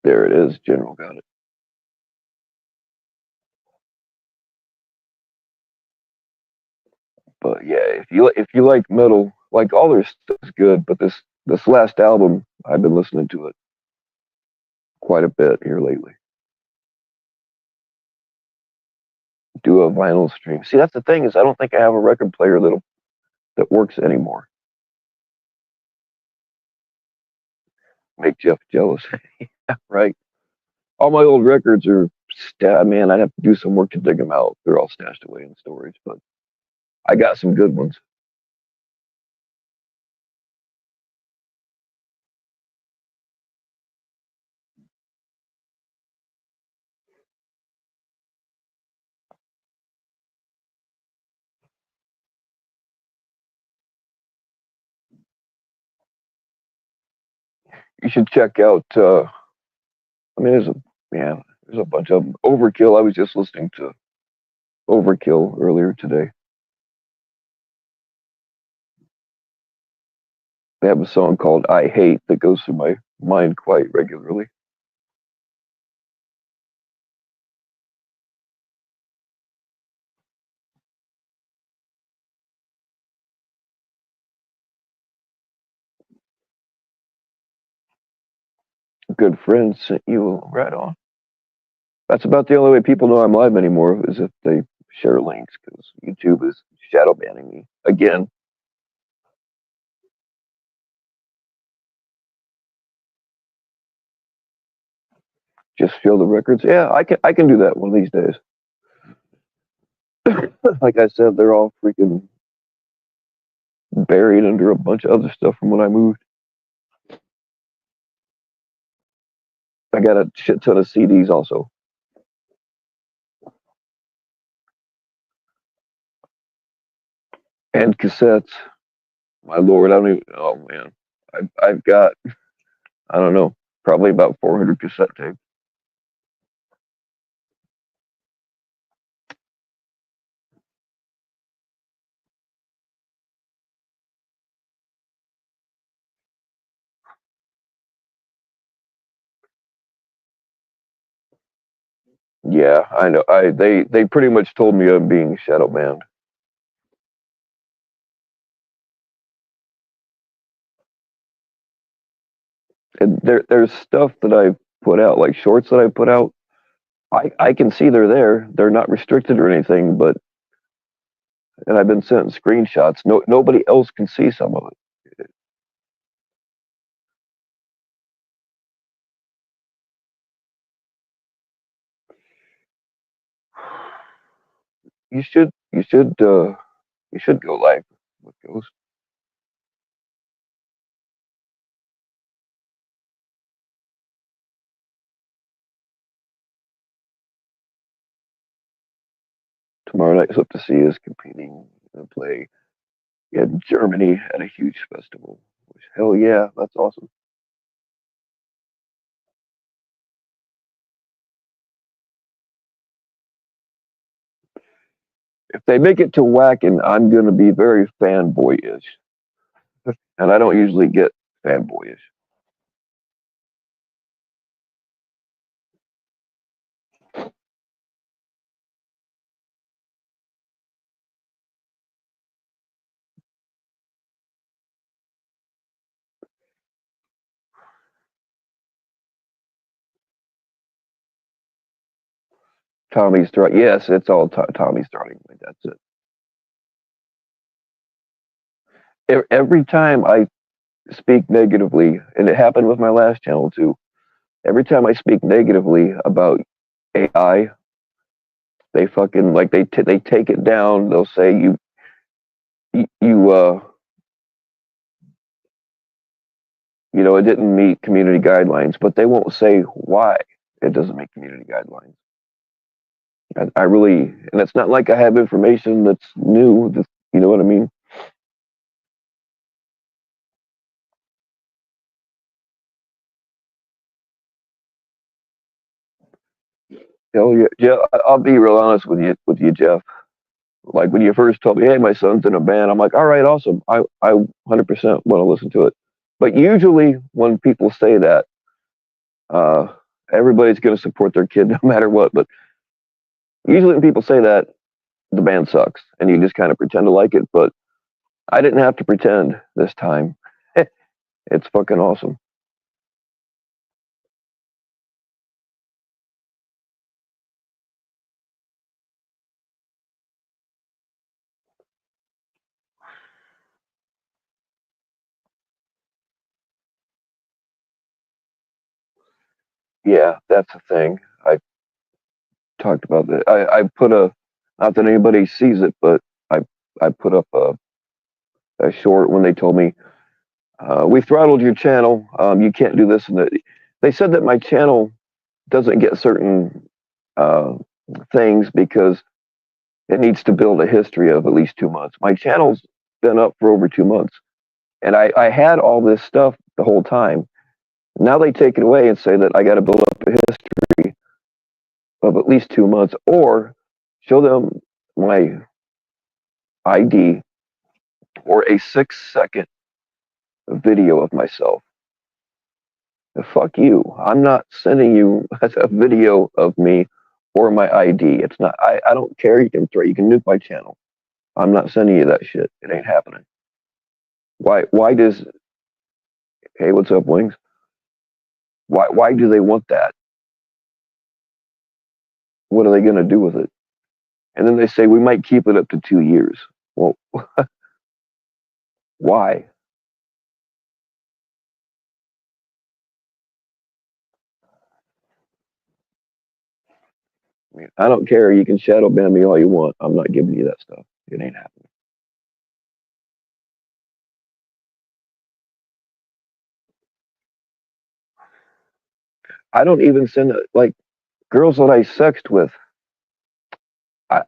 There it is. General got it. But yeah, if you like metal, like all their stuff is good, but this last album, I've been listening to it quite a bit here lately. Do a vinyl stream. See, that's the thing is I don't think I have a record player that works anymore. Make Jeff jealous, right? All my old records are man. I'd have to do some work to dig them out. They're all stashed away in storage, but I got some good ones. You should check out. I mean, there's a bunch of them. Overkill. I was just listening to Overkill earlier today. They have a song called "I Hate" that goes through my mind quite regularly. A good friend sent you right on. That's about the only way people know I'm live anymore is if they share links because YouTube is shadow banning me again. Just show the records. Yeah, I can do that one of these days. Like I said, they're all freaking buried under a bunch of other stuff from when I moved. I got a shit ton of CDs also and cassettes. My lord, I don't even. Oh man, I've got I don't know probably about 400 cassette tapes. Yeah, I know. They pretty much told me I'm being shadow banned. And there's stuff that I put out, like shorts that I put out. I can see they're there. They're not restricted or anything, but and I've been sent screenshots. Nobody else can see some of it. You should go live with Ghost tomorrow night. Hope to see is competing in a play in Germany at a huge festival. Which, hell yeah, that's awesome. If they make it to Wacken, I'm gonna be very fanboyish. And I don't usually get fanboyish. Tommy's throwing. Yes, it's all Tommy's throwing. That's it. Every time I speak negatively, and it happened with my last channel too. Every time I speak negatively about AI, they fucking like they take it down. They'll say you you know it didn't meet community guidelines, but they won't say why it doesn't meet community guidelines. I really, and it's not like I have information that's new. You know what I mean? Hell yeah, yeah. I'll be real honest with you, Jeff. Like when you first told me, "Hey, my son's in a band," I'm like, "All right, awesome. I 100% want to listen to it." But usually, when people say that, uh, everybody's going to support their kid no matter what. But usually, when people say that, the band sucks, and you just kind of pretend to like it. But I didn't have to pretend this time. It's fucking awesome. Yeah, that's the thing. I talked about that. I put a, not that anybody sees it, but I I put up a short when they told me we throttled your channel. You can't do this and that. They said that my channel doesn't get certain uh, things because it needs to build a history of at least 2 months. My channel's been up for over 2 months, and I had all this stuff the whole time. Now they take it away and say that I got to build up a history of at least 2 months, or show them my ID or a 6 second video of myself. Fuck you. I'm not sending you a video of me or my ID. It's not. I don't care. You can nuke my channel. I'm not sending you that shit. It ain't happening. Why does hey what's up Wings? Why do they want that? What are they gonna do with it? And then they say we might keep it up to 2 years. Well, why? I mean, I don't care. You can shadow ban me all you want. I'm not giving you that stuff. It ain't happening. I don't even send like girls that I sexed with.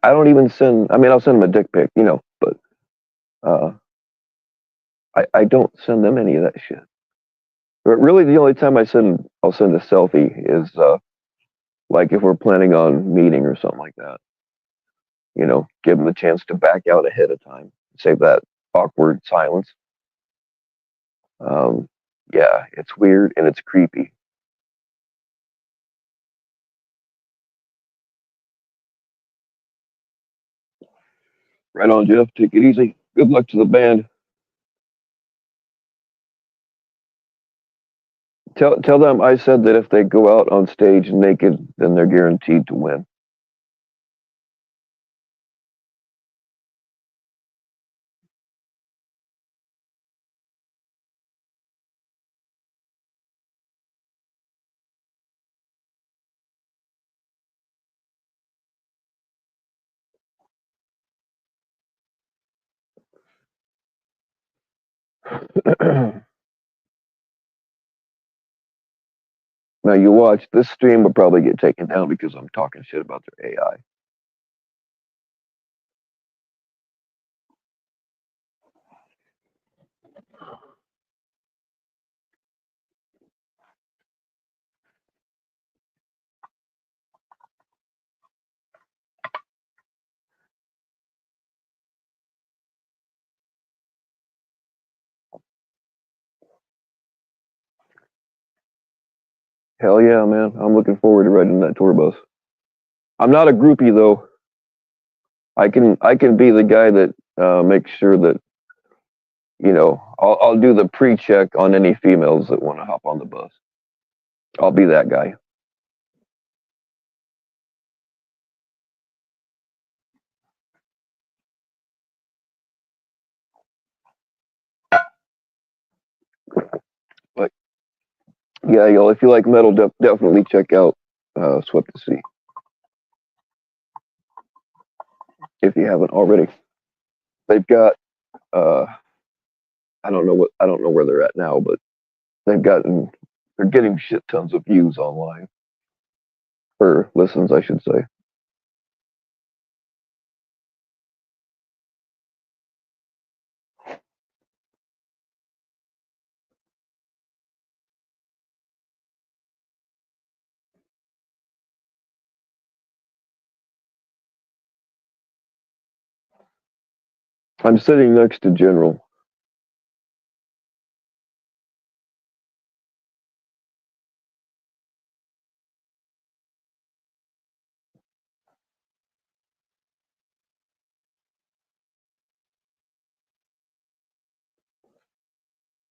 I don't even send. I mean, I'll send them a dick pic, but uh, I don't send them any of that shit. But really, the only time I'll send a selfie is like if we're planning on meeting or something like that. Give them a chance to back out ahead of time, save that awkward silence. Um, yeah, it's weird and it's creepy. Right on, Jeff. Take it easy. Good luck to the band. Tell them I said that if they go out on stage naked, then they're guaranteed to win. Now you watch this stream will probably get taken down because I'm talking shit about their AI. Hell yeah, man. I'm looking forward to riding that tour bus. I'm not a groupie though. I can be the guy that makes sure that I'll do the pre-check on any females that want to hop on the bus. I'll be that guy. But yeah, y'all, if you like metal, definitely check out Swept to Sea if you haven't already. They've got uh, I don't know where they're at now, but they're getting shit tons of views online, or listens, I should say. I'm sitting next to General.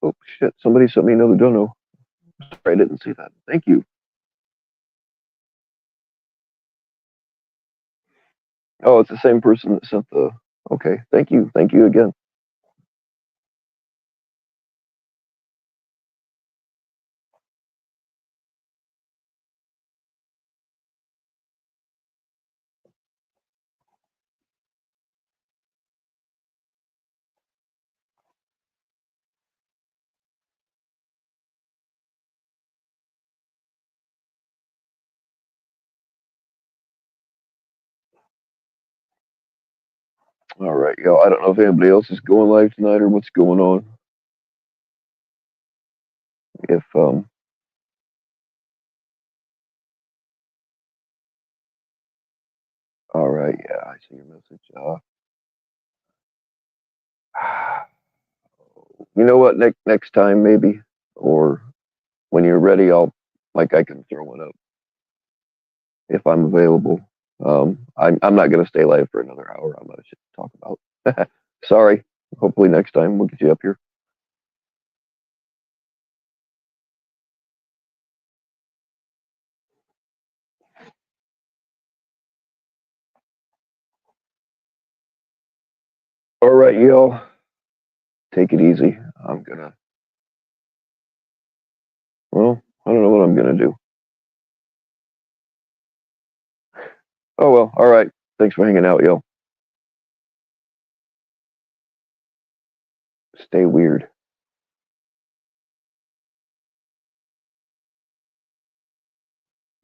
Oh shit! Somebody sent me another dono. I didn't see that. Thank you. Oh, it's the same person that sent the. Okay, thank you. Thank you again. All right, yo. I don't know if anybody else is going live tonight or what's going on. If all right, yeah, I see your message. You know what? Next time maybe, or when you're ready, I can throw one up if I'm available. I'm not gonna stay live for another hour. I'm gonna shit to talk about. Sorry. Hopefully next time we'll get you up here. All right, y'all. Take it easy. I'm gonna. Well, I don't know what I'm gonna do. Oh well. All right. Thanks for hanging out, yo. Stay weird.